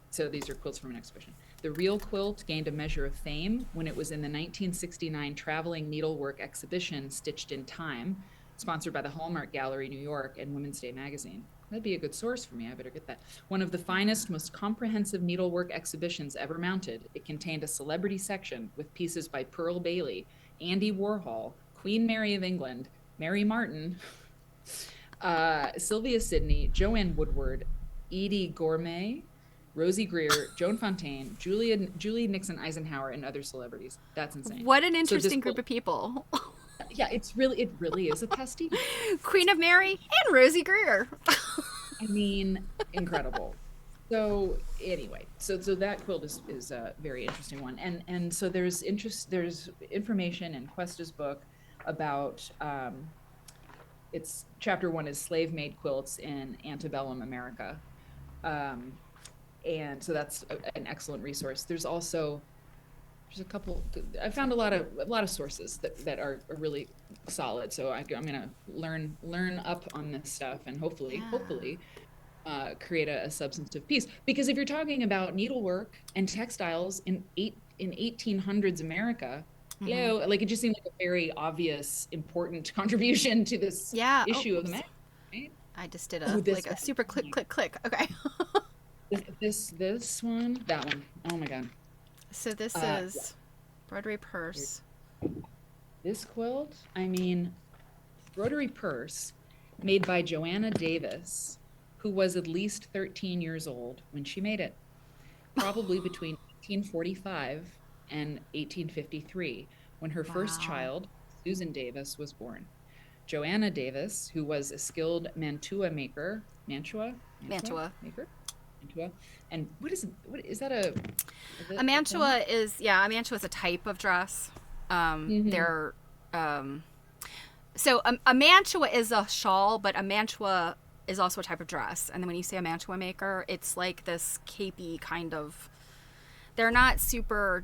So these are quilts from an exhibition. The Reel quilt gained a measure of fame when it was in the 1969 Traveling Needlework Exhibition Stitched in Time, sponsored by the Hallmark Gallery, New York, and Women's Day magazine. That'd be a good source for me. I better get that. One of the finest, most comprehensive needlework exhibitions ever mounted. It contained a celebrity section with pieces by Pearl Bailey, Andy Warhol, Queen Mary of England, Mary Martin, Sylvia Sidney, Joanne Woodward, Edie Gourmet, Rosie Greer, Joan Fontaine, Julie Nixon Eisenhower, and other celebrities. That's insane. What an So interesting group of people. yeah, it really is a pastiche. Queen of Mary and Rosie Greer. I mean, incredible. So anyway, so that quilt is a very interesting one, and so there's information in Questa's book about it's chapter 1 is slave made quilts in antebellum America, and so that's an excellent resource. There's a couple. I found a lot of sources that are really solid. So I'm gonna learn up on this stuff and hopefully create a substantive piece. Because if you're talking about needlework and textiles in 1800s America, like it just seemed like a very obvious, important contribution to this Yeah. issue of the magazine. Right? I just did Oh, this a one. super click. Okay. This one, that one. Oh my God. So this Yeah. is Broderie Purse. This quilt, I mean, Rotary Purse, made by Joanna Davis, who was at least 13 years old when she made it, probably between 1845 and 1853, when her first Wow. child, Susan Davis, was born. Joanna Davis, who was a skilled mantua maker, Mantua. maker, mantua, and what is that a A thing? mantua is, yeah, a mantua is a type of dress. Mm-hmm. They're so a mantua is a shawl, but a mantua is also a type of dress. And then when you say a mantua maker, it's like this capey kind of. They're not super.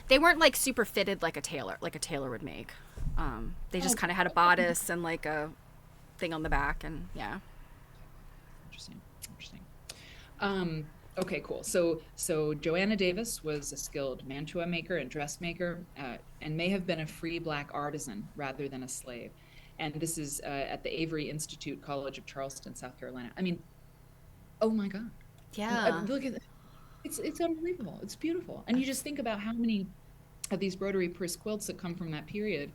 They weren't like super fitted like a tailor would make. They just Oh, kind of had a bodice and like a thing on the back, and yeah. interesting, interesting. Um, okay, cool. So Joanna Davis was a skilled mantua maker and dressmaker, and may have been a free black artisan rather than a slave. And this is at the Avery Institute College of Charleston, South Carolina. I mean, oh my God. Yeah. Look at it's unbelievable. It's beautiful. And you just think about how many of these rotary purse quilts that come from that period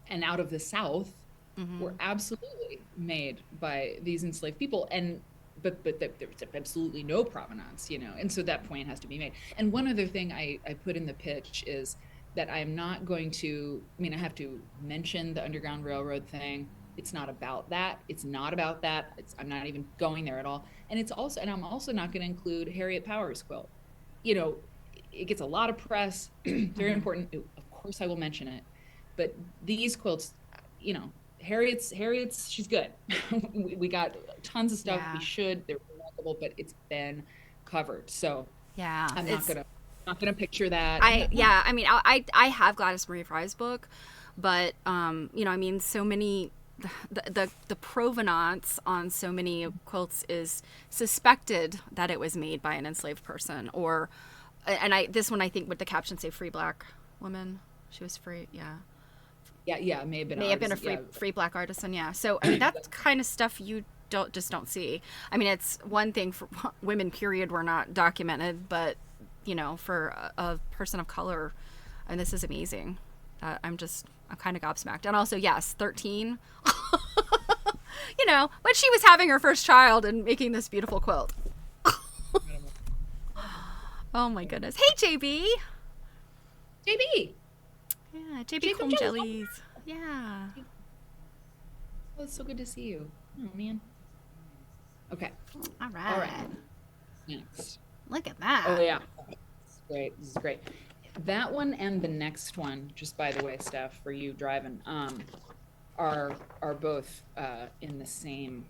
and out of the South Mm-hmm. were absolutely made by these enslaved people. And but there's absolutely no provenance, and so that point has to be made. And one other thing I put in the pitch is that I'm not going to, I mean, I have to mention the Underground Railroad thing. It's not about that. It's not about that. I'm not even going there at all. And I'm also not going to include Harriet Powers quilt. You know, it gets a lot of press, very Mm-hmm. important. Of course, I will mention it. But these quilts, Harriet's she's good. We got tons of stuff. We Yeah. should. They're remarkable, but it's been covered. So Yeah. I'm It's not gonna picture that. I'm I not, no. yeah, I mean I have Gladys Marie Fry's book, but I mean so many the provenance on so many quilts is suspected that it was made by an enslaved person, or and I this one I think would the caption say free black woman. She was free, yeah. Yeah, yeah, it may have been May have been a artisan. Yeah. free black artisan, yeah. So I mean that's kind of stuff you don't see. I mean it's one thing for women period were not documented, but for a person of color, and this is amazing. I'm kind of gobsmacked. And also, yes, 13. When she was having her first child and making this beautiful quilt. Incredible. Incredible. Oh my goodness. Hey, JB. JB. Yeah, JB Jacob Comb Jones. Jellies. Yeah. Oh, it's so good to see you. Oh man. Okay. All All right. right. Next. Look at Oh that. yeah. This is great. This is great. That one and the next one, just by the way, Steph, for you driving, are both in the same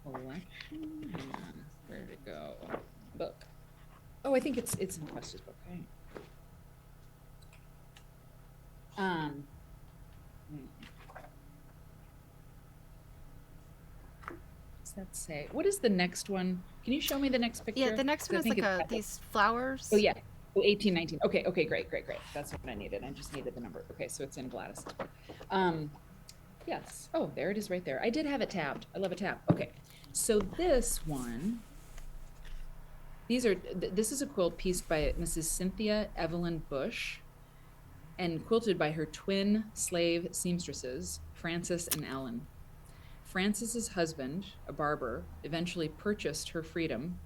collection. Hang on, where did it go? Book. Oh, I think it's in Wes's book. Right? Um, hmm, what's that say? What is the next one? Can you show me the next Yeah, picture? the next one Because I is think like it's these oh flowers. yeah. Oh, 18, 19. Okay, okay, great, great, great. That's what I needed. I just needed the number. Okay, so it's in Gladys's book. Um, yes. Oh, there it is right there. I did have it tabbed. I love a tab. Okay. So this one, this is a quilt pieced by Mrs. Cynthia Evelyn Bush and quilted by her twin slave seamstresses, Frances and Ellen. Frances's husband, a barber, eventually purchased her freedom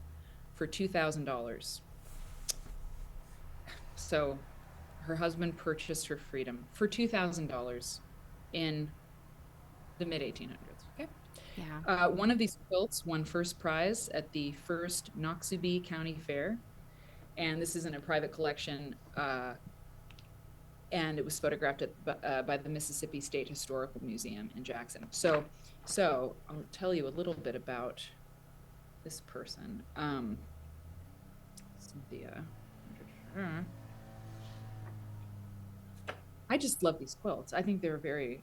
for $2,000. So her husband purchased her freedom for $2,000 in the mid 1800s. Okay. Yeah. One of these quilts won first prize at the first Noxubee County Fair. And this is in a private collection. And it was photographed by the Mississippi State Historical Museum in Jackson. So I'll tell you a little bit about this person. Cynthia. I just love these quilts. I think they're very,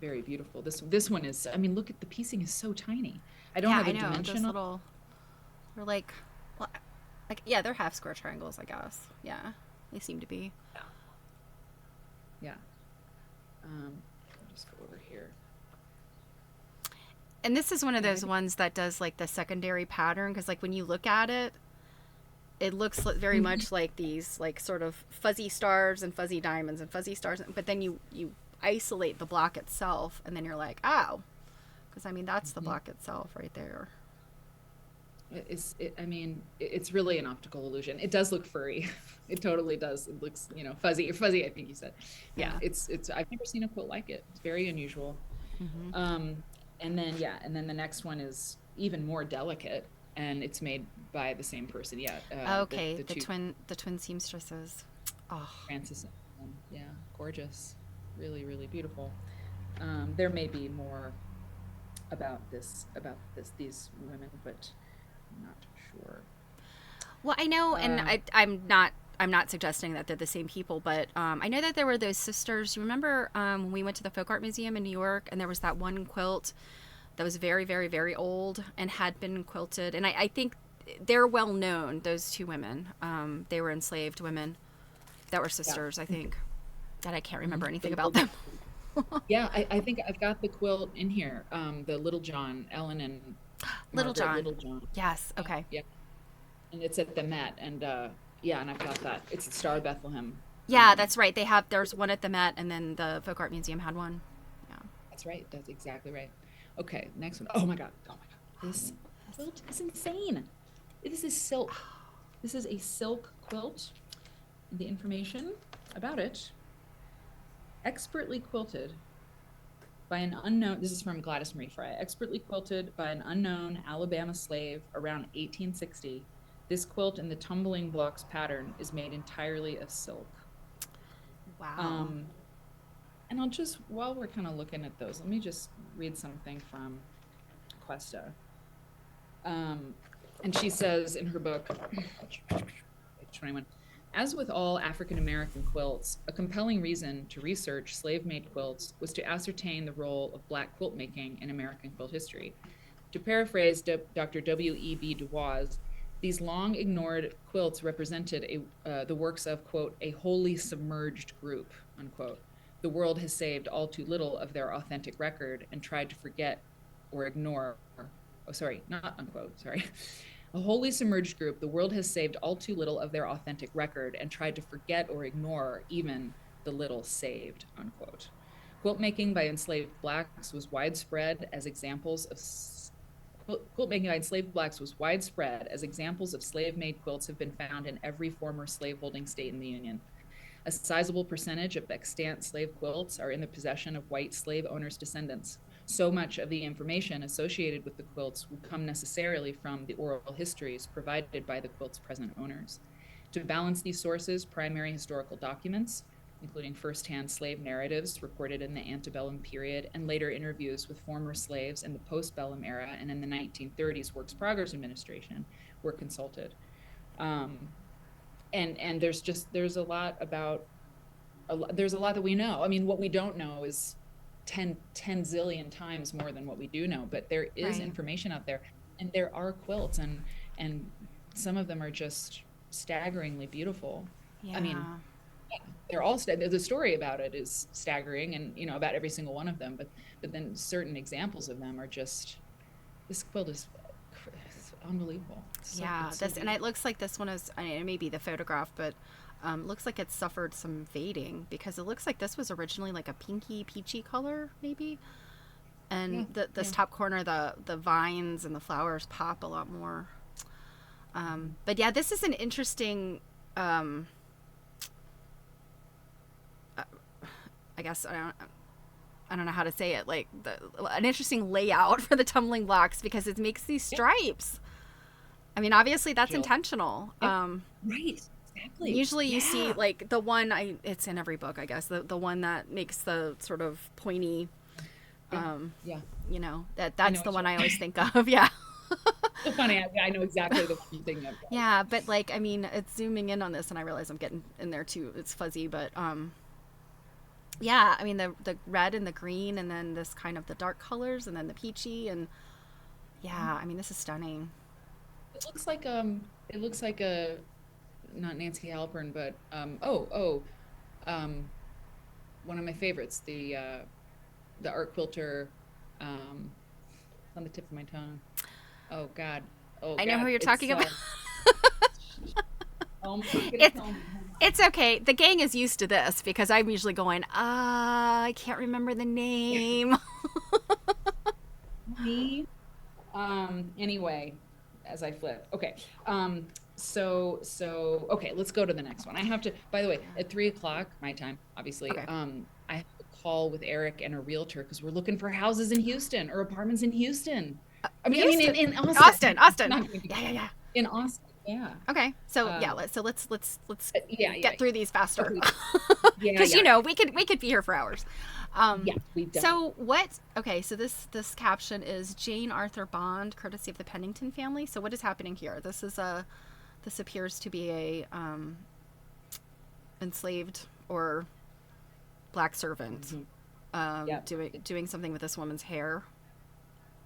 very beautiful. This one is, I mean, look at the piecing is so tiny. I don't Yeah, have I a know. dimension Those on. little, they're well, yeah, they're half square triangles, I guess. Yeah, they seem to be. Yeah. I'll just go over here. And this is one of Yeah, those ones that does like the secondary pattern because like when you look at it, it looks very much like these like sort of fuzzy stars and fuzzy diamonds and fuzzy stars, but then you isolate the block itself and then you're like, oh, Because, I mean, that's the Mhm. block itself right there. I mean, it's really an optical illusion. It does look furry. It totally does. It looks, fuzzy or fuzzy, I think you said. Yeah, Yeah. I've never seen a quilt like it. It's very unusual. Hmm. Um, and then the next one is even more delicate, and it's made by the same person. Yeah, Okay, the two, the twin seamstresses. Oh, Francis and Ellen. Yeah, gorgeous. Really, really beautiful. There may be more these women, but I'm not sure. well, I know, and Uh, I'm not suggesting that they're the same people, but I know that there were those sisters. You remember when we went to the Folk Art Museum in New York, and there was that one quilt that was very, very, very old and had been quilted, and I think they're well known. Those two women, they were enslaved women that were yeah. sisters. I think that I can't remember Mhm. anything about them. Yeah, I think I've got the quilt in here. The Little John, Ellen and Little Margaret John. Little John. Yes. Yeah, Okay. yeah. And it's at the Met, and yeah, and I've got that. It's the Star of Bethlehem. Yeah, that's right. They have. There's one at the Met, and then the Folk Art Museum had one. Yeah. That's right. That's exactly right. Okay, next one. Oh my God. Oh my God. This quilt is insane. This is silk. This is a silk quilt. The information about it, expertly quilted by an unknown, this is from Gladys Marie Fry, expertly quilted by an unknown Alabama slave around 1860. This quilt in the tumbling blocks pattern is made entirely of silk. Wow. Um, and I'll just, while we're kind of looking at those, let me just read something from Questa. Um, and she says in her book, page 21, as with all African American quilts, a compelling reason to research slave made quilts was to ascertain the role of Black quilt making in American quilt history. To paraphrase Dr. W.E.B. Du Bois, these long ignored quilts represented the works of, quote, a wholly submerged group, unquote. The world has saved all too little of their authentic record and tried to forget or ignore. Oh, sorry, not unquote, sorry. A wholly submerged group, the world has saved all too little of their authentic record and tried to forget or ignore even the little saved, unquote. Quilt making by enslaved blacks was widespread as examples of quilt making by enslaved blacks was widespread as examples of slave-made quilts have been found in every former slaveholding state in the Union. A sizable percentage of extant slave quilts are in the possession of white slave owners' descendants. So much of the information associated with the quilts would come necessarily from the oral histories provided by the quilt's present owners. To balance these sources, primary historical documents, including firsthand slave narratives reported in the antebellum period and later interviews with former slaves in the postbellum era and in the 1930s Works Progress Administration, were consulted. Um, and there's a lot about there's a lot that we know. I mean, what we don't know is 10 zillion times more than what we do know, but there is Right. information out there, and there are quilts, and some of them are just staggeringly beautiful. I mean, Yeah. they're all the story about it is staggering, and about every single one of them, but then certain examples of them are just, this quilt is unbelievable. Yeah. It's so This, and it beautiful. looks like this one is. I mean, it may be the photograph, but looks like it suffered some fading because it looks like this was originally like a pinky peachy color, maybe. Yeah, And this yeah. top corner, the vines and the flowers pop a lot more. But yeah, this is an interesting. Um, I guess I don't know how to say it. Like an interesting layout for the tumbling blocks because it makes these Yeah. stripes. I mean, obviously that's Jill. intentional. Yep. Right. Exactly. Usually you see Yeah. like the one it's in every book, I guess. The one that makes the sort of pointy. Yeah. Um, Yeah. I know that's the what one you I always think of. Yeah. so funny. I know exactly the one thing of. Yeah, but like I mean, it's zooming in on this, and I realize I'm getting in there too. It's fuzzy, but yeah. I mean the red and the green, and then this kind of the dark colors, and then the peachy, and yeah. I mean, this is stunning. It looks like a, not Nancy Halpern, but um one of my favorites, the art quilter, um on the tip of my tongue. Oh God. Oh I know who God. you're talking about. Oh my, you're gonna it's tell me. Hold on. it's okay. The gang is used to this because I'm usually going, I can't remember the Yeah. name. me. Anyway, as I flip. Okay. Um, okay, let's go to the next one. I have to, by the way, at 3 o'clock, my time, obviously, Okay. I have a call with Eric and a realtor because we're looking for houses in Houston or apartments in Houston. Houston, In Austin. Austin. Not Yeah, yeah, yeah. in Austin. Yeah. Okay, so yeah, Uh, let's yeah. get through these faster, Okay. Yeah, because yeah. we could be here for hours. Yeah, we definitely. So what? Okay, so this caption is Jane Arthur Bond, courtesy of the Pennington family. So what is happening here? This appears to be a enslaved or black servant Mhm. Yeah, doing something with this woman's hair.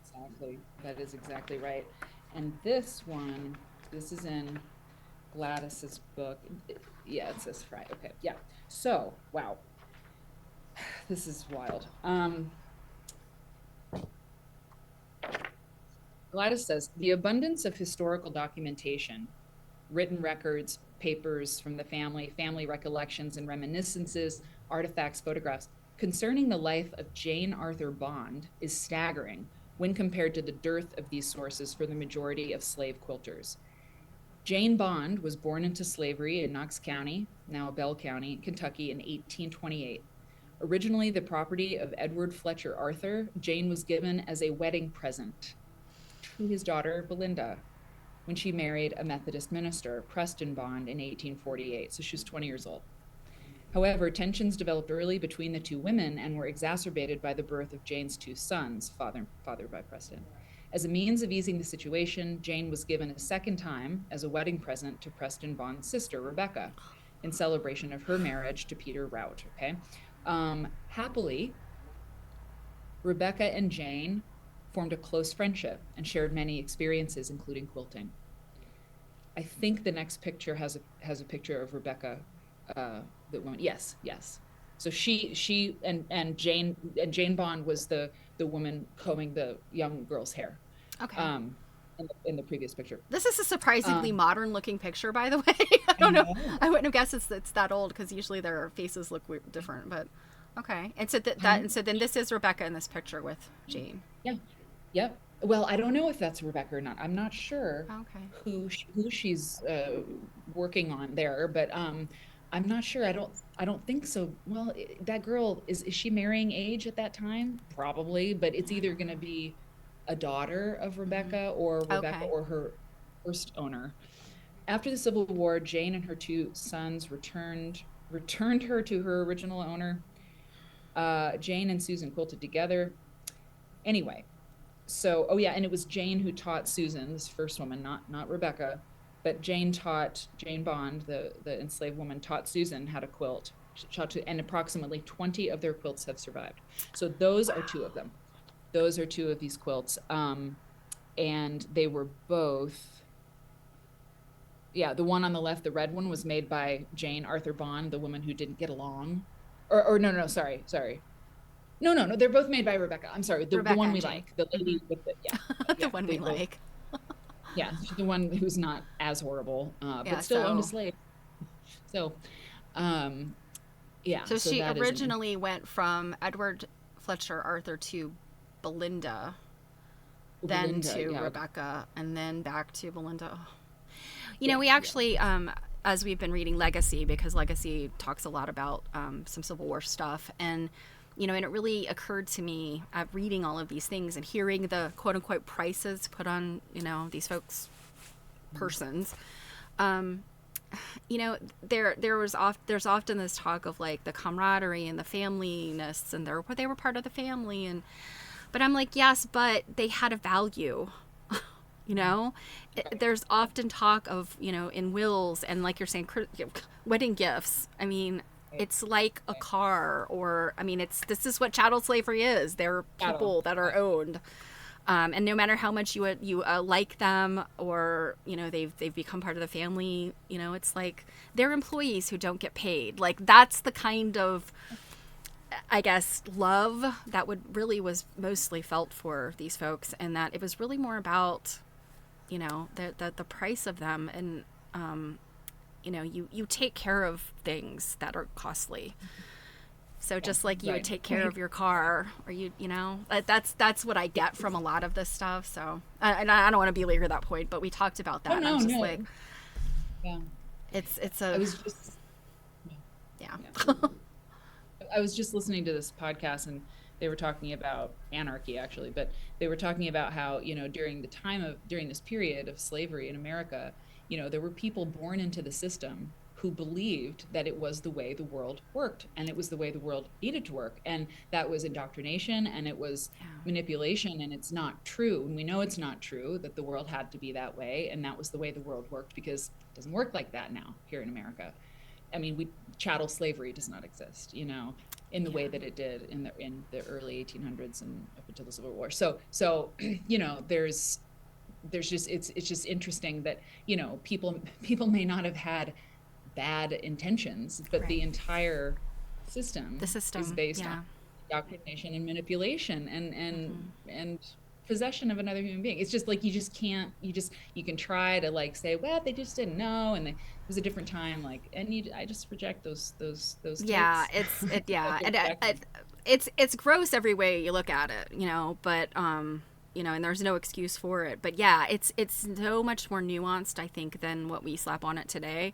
exactly. That is exactly right. And this one, this is in Gladys's book. Yeah, it says Fry. Okay. Yeah. So, wow. This is wild. Gladys says the abundance of historical documentation, written records, papers from the family recollections and reminiscences, artifacts, photographs concerning the life of Jane Arthur Bond is staggering when compared to the dearth of these sources for the majority of slave quilters. Jane Bond was born into slavery in Knox County, now Bell County, Kentucky, in 1828. Originally the property of Edward Fletcher Arthur, Jane was given as a wedding present to his daughter, Belinda, when she married a Methodist minister, Preston Bond, in 1848. So she was 20 years old. However, tensions developed early between the two women and were exacerbated by the birth of Jane's two sons, fathered by Preston. As a means of easing the situation, Jane was given a second time as a wedding present to Preston Bond's sister, Rebecca, in celebration of her marriage to Peter Rout. Okay. Happily, Rebecca and Jane formed a close friendship and shared many experiences, including quilting. I think the next picture has a picture of Rebecca, the woman. Yes, yes. So she and Jane Bond was the woman combing the young girl's hair. Okay. In the previous picture. This is a surprisingly Um, modern looking picture, by the way. I I don't know. know. I wouldn't have guessed it's that old because usually their faces look different. But okay, and so I and so then this is Rebecca in this picture with Jane. Yeah. Yep. Well, I don't know if that's Rebecca or not. I'm not sure Okay. who she's working on there, but I'm not sure. I don't think so. Well, that girl is she marrying age at that time? Probably, but it's either going to be a daughter of Mm-hmm. Rebecca Okay. or her first owner. After the Civil War, Jane and her two sons returned her to her original owner. Jane and Susan quilted together. Anyway, so oh yeah, and it was Jane who taught Susan, this first woman, not Rebecca, but Jane Bond, the enslaved woman, taught Susan how to quilt. And approximately 20 of their quilts have survived. So those are two of them. Those are two of these quilts. And they were both, yeah, the one on the left, the red one, was made by Jane Arthur Bond, the woman who didn't get along. Or no, sorry. No, they're both made by Rebecca. I'm sorry, the Rebecca one and we Jane. like, the Mm-hmm. lady with the, yeah, The yeah, one they we both, like. yeah, the one who's not as horrible, Yeah. but still owned a So slave. So, um, yeah, so so she that is an originally went from Edward Fletcher Arthur to Belinda, then Belinda, to yeah, Rebecca, and then back to Belinda. You know, yeah, we yeah. actually, as we've been reading Legacy, because Legacy talks a lot about some Civil War stuff, and and it really occurred to me reading all of these things and hearing the quote unquote prices put on these folks' Mhm. persons. Um, there's often this talk of like the camaraderie and the familyness, and they were part of the family, but I'm like, yes, but they had a value. you know Right, there's often talk of in wills and, like you're saying, wedding gifts. I mean, right, it's like a right. car, or I mean, this is what chattel slavery is. They're Cattle, people that are right. owned, and no matter how much you like them, or they've become part of the family, it's like they're employees who don't get paid. Like, that's the kind of, I guess, love that would really was mostly felt for these folks, and that it was really more about the price of them. And you take care of things that are costly. So Yeah. just like you would Right. take care Right. of your car, or you know, that's what I get from a lot of this stuff. So, and I don't want to belabor that point, but we talked about Oh that, and I'm no, just no. like, Yeah. it's I a was just yeah. yeah, Yeah. I was just listening to this podcast and they were talking about anarchy actually, but they were talking about how, during this period of slavery in America, there were people born into the system who believed that it was the way the world worked and it was the way the world needed to work. And that was indoctrination and it was yeah, manipulation. And it's not true. And we know it's not true that the world had to be that way. And that was the way the world worked because it doesn't work like that now here in America. I mean, chattel slavery does not exist, in the yeah, way that it did in the early 1800s and up until the Civil War. So there's just it's just interesting that people may not have had bad intentions, but the right. entire The system is system, based on yeah, indoctrination and manipulation hmm, and possession of another human being. It's just like you just can't you can try to like say, well, they just didn't know and it was a different time, like, and I just reject those yeah. takes. Yeah, I and reject them. it's gross every way you look at it, but and there's no excuse for it. But yeah, it's so much more nuanced, I think, than what we slap on it today.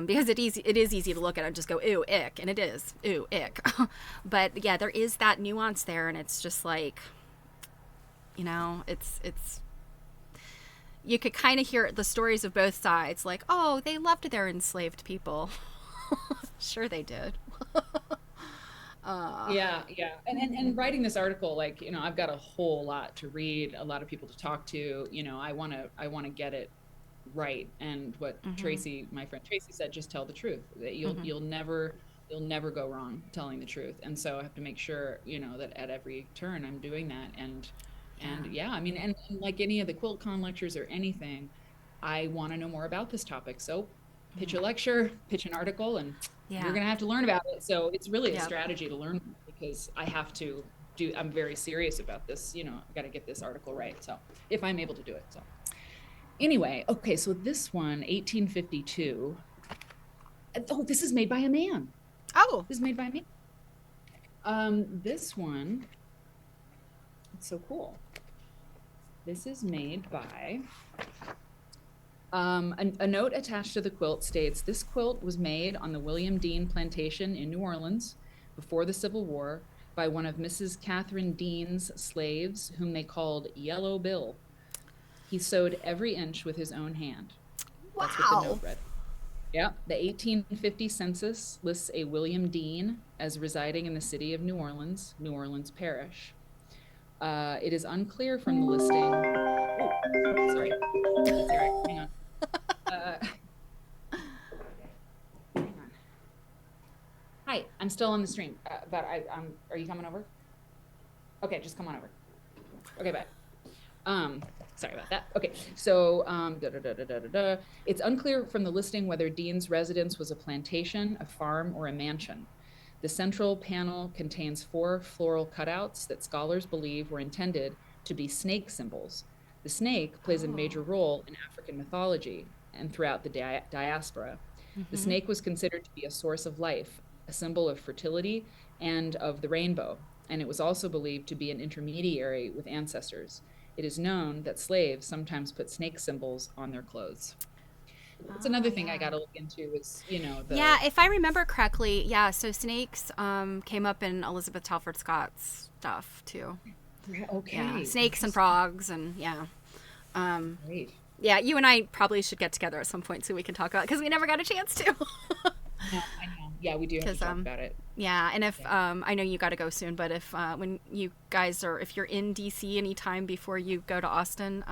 Because it is easy to look at it and just go ooh ick, and it is ooh ick. But yeah, there is that nuance there, and it's just like, it's you could kind of hear the stories of both sides, like, oh, they loved their enslaved people. Sure they did. uh Yeah. And writing this article, like, I've got a whole lot to read, a lot of people to talk to. I want to get it right. And what mhm, Tracy, my friend Tracy said, just tell the truth. That mhm, you'll never go wrong telling the truth. And so I have to make sure, that at every turn I'm doing that. And yeah, yeah, I mean, and like any of the QuiltCon lectures or anything, I want to know more about this topic. So pitch a lecture, pitch an article, and you're yeah, going to have to learn about it. So it's really a yep, strategy to learn because I'm very serious about this. I've got to get this article right. So if I'm able to do it. So anyway, okay. So this one, 1852. Oh, this is made by a man. oh, This is made by me. This one, it's so cool. This is made by a note attached to the quilt states this quilt was made on the William Dean plantation in New Orleans before the Civil War by one of Mrs. Catherine Dean's slaves, whom they called Yellow Bill. He sewed every inch with his own hand. That's what the wow, note read. Yeah. The 1850 census lists a William Dean as residing in the city of New Orleans Parish. It is unclear from the listing. Oh, sorry. That's all right. Hang on. Uh, hang on. Hi, I'm still on the stream, but are you coming over? Okay, just come on over. Okay, bye. Sorry about that. Okay, so it's unclear from the listing whether Dean's residence was a plantation, a farm, or a mansion. The central panel contains 4 floral cutouts that scholars believe were intended to be snake symbols. The snake plays a oh, major role in African mythology and throughout the diaspora. The mhm, snake was considered to be a source of life, a symbol of fertility and of the rainbow, and it was also believed to be an intermediary with ancestors. It is known that slaves sometimes put snake symbols on their clothes. That's oh another thing I yeah. got to look into is, Yeah, if I remember correctly, yeah. So snakes came up in Elizabeth Telford Scott's stuff too. Yeah, okay, snakes and interesting. frogs, and yeah, um, Great. yeah. You and I probably should get together at some point so we can talk about it because we never got a chance to. I know. Yeah, we do have to Because talk about it. yeah, and if Yeah. I know you got to go soon, but if when you guys are if you're in DC anytime before you go to Austin,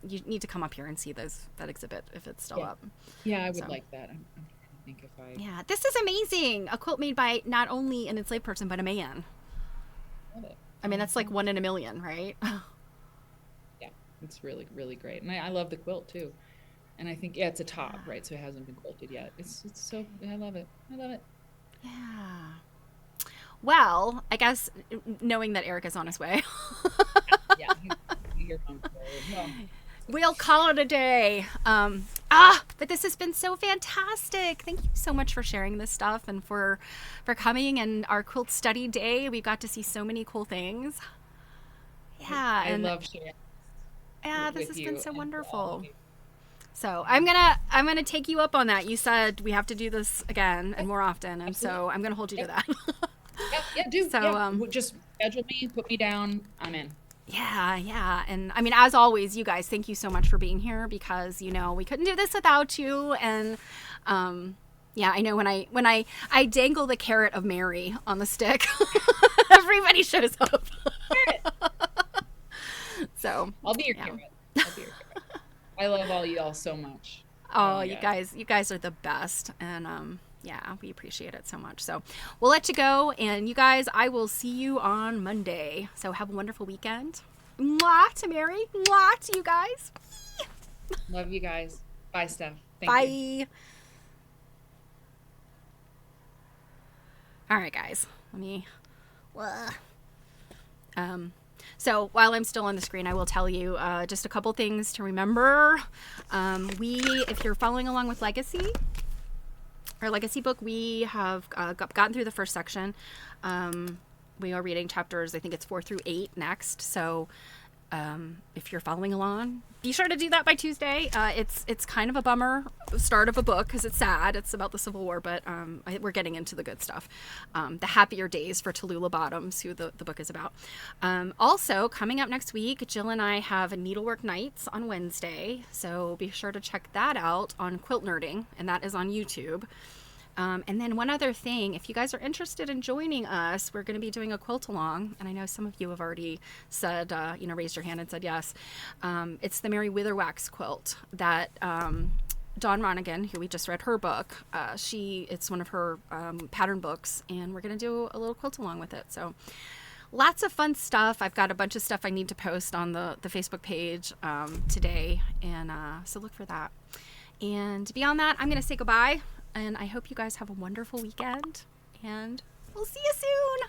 you need to come up here and see that exhibit if it's still Yeah. up. Yeah, I would So like that. I'm trying to think if I yeah, this is amazing. A quilt made by not only an enslaved person but a man. love it. I mean, that's Yeah. like one in a million, right? Yeah, it's really, really great. And I love the quilt too. And I think, yeah, it's a top, right? So it hasn't been quilted yet. It's so, I love it. I love it. Yeah. Well, I guess knowing that Eric is on his way, Yeah, you're home. Well, we'll call it a day. But this has been so fantastic. Thank you so much for sharing this stuff and for coming and our quilt study day. We've got to see so many cool things. Yeah, I love sharing this has with been you so and for all of wonderful. you. So I'm gonna take you up on that. You said we have to do this again and more often, and Absolutely. so I'm gonna hold you to Yep. that. Yeah, do. So Yeah. Just schedule me, put me down. I'm in. yeah, and I mean, as always, you guys, thank you so much for being here because we couldn't do this without you. And yeah, I know when I dangle the carrot of Mary on the stick, everybody shows up. So I'll be your yeah. carrot. I'll be your carrot. I love all y'all so much. Oh Oh, my God. you guys are the best, and yeah, we appreciate it so much. So we'll let you go, and you guys, I will see you on Monday. So have a wonderful weekend. Mwah to Mary. Mwah to you guys. Love you guys. Bye, Steph. Thank you. Bye. All right, guys. Let me. So while I'm still on the screen, I will tell you just a couple things to remember. If you're following along with Legacy, our Legacy book, we have gotten through the first section. We are reading chapters, I think it's 4 through 8 next. So if you're following along, be sure to do that by Tuesday. It's kind of a bummer start of a book because it's sad. It's about the Civil War, but we're getting into the good stuff. The happier days for Tallulah Bottoms, who the book is about. Also, coming up next week, Jill and I have a Needlework Nights on Wednesday, so be sure to check that out on Quilt Nerding, and that is on YouTube. And then one other thing, if you guys are interested in joining us, we're going to be doing a quilt along, and I know some of you have already said, raised your hand and said yes. It's the Mary Witherwax quilt that Dawn Ronigan, who we just read her book, it's one of her pattern books, and we're going to do a little quilt along with it. So lots of fun stuff. I've got a bunch of stuff I need to post on the Facebook page today, and so look for that. And beyond that, I'm going to say goodbye. And I hope you guys have a wonderful weekend, and we'll see you soon.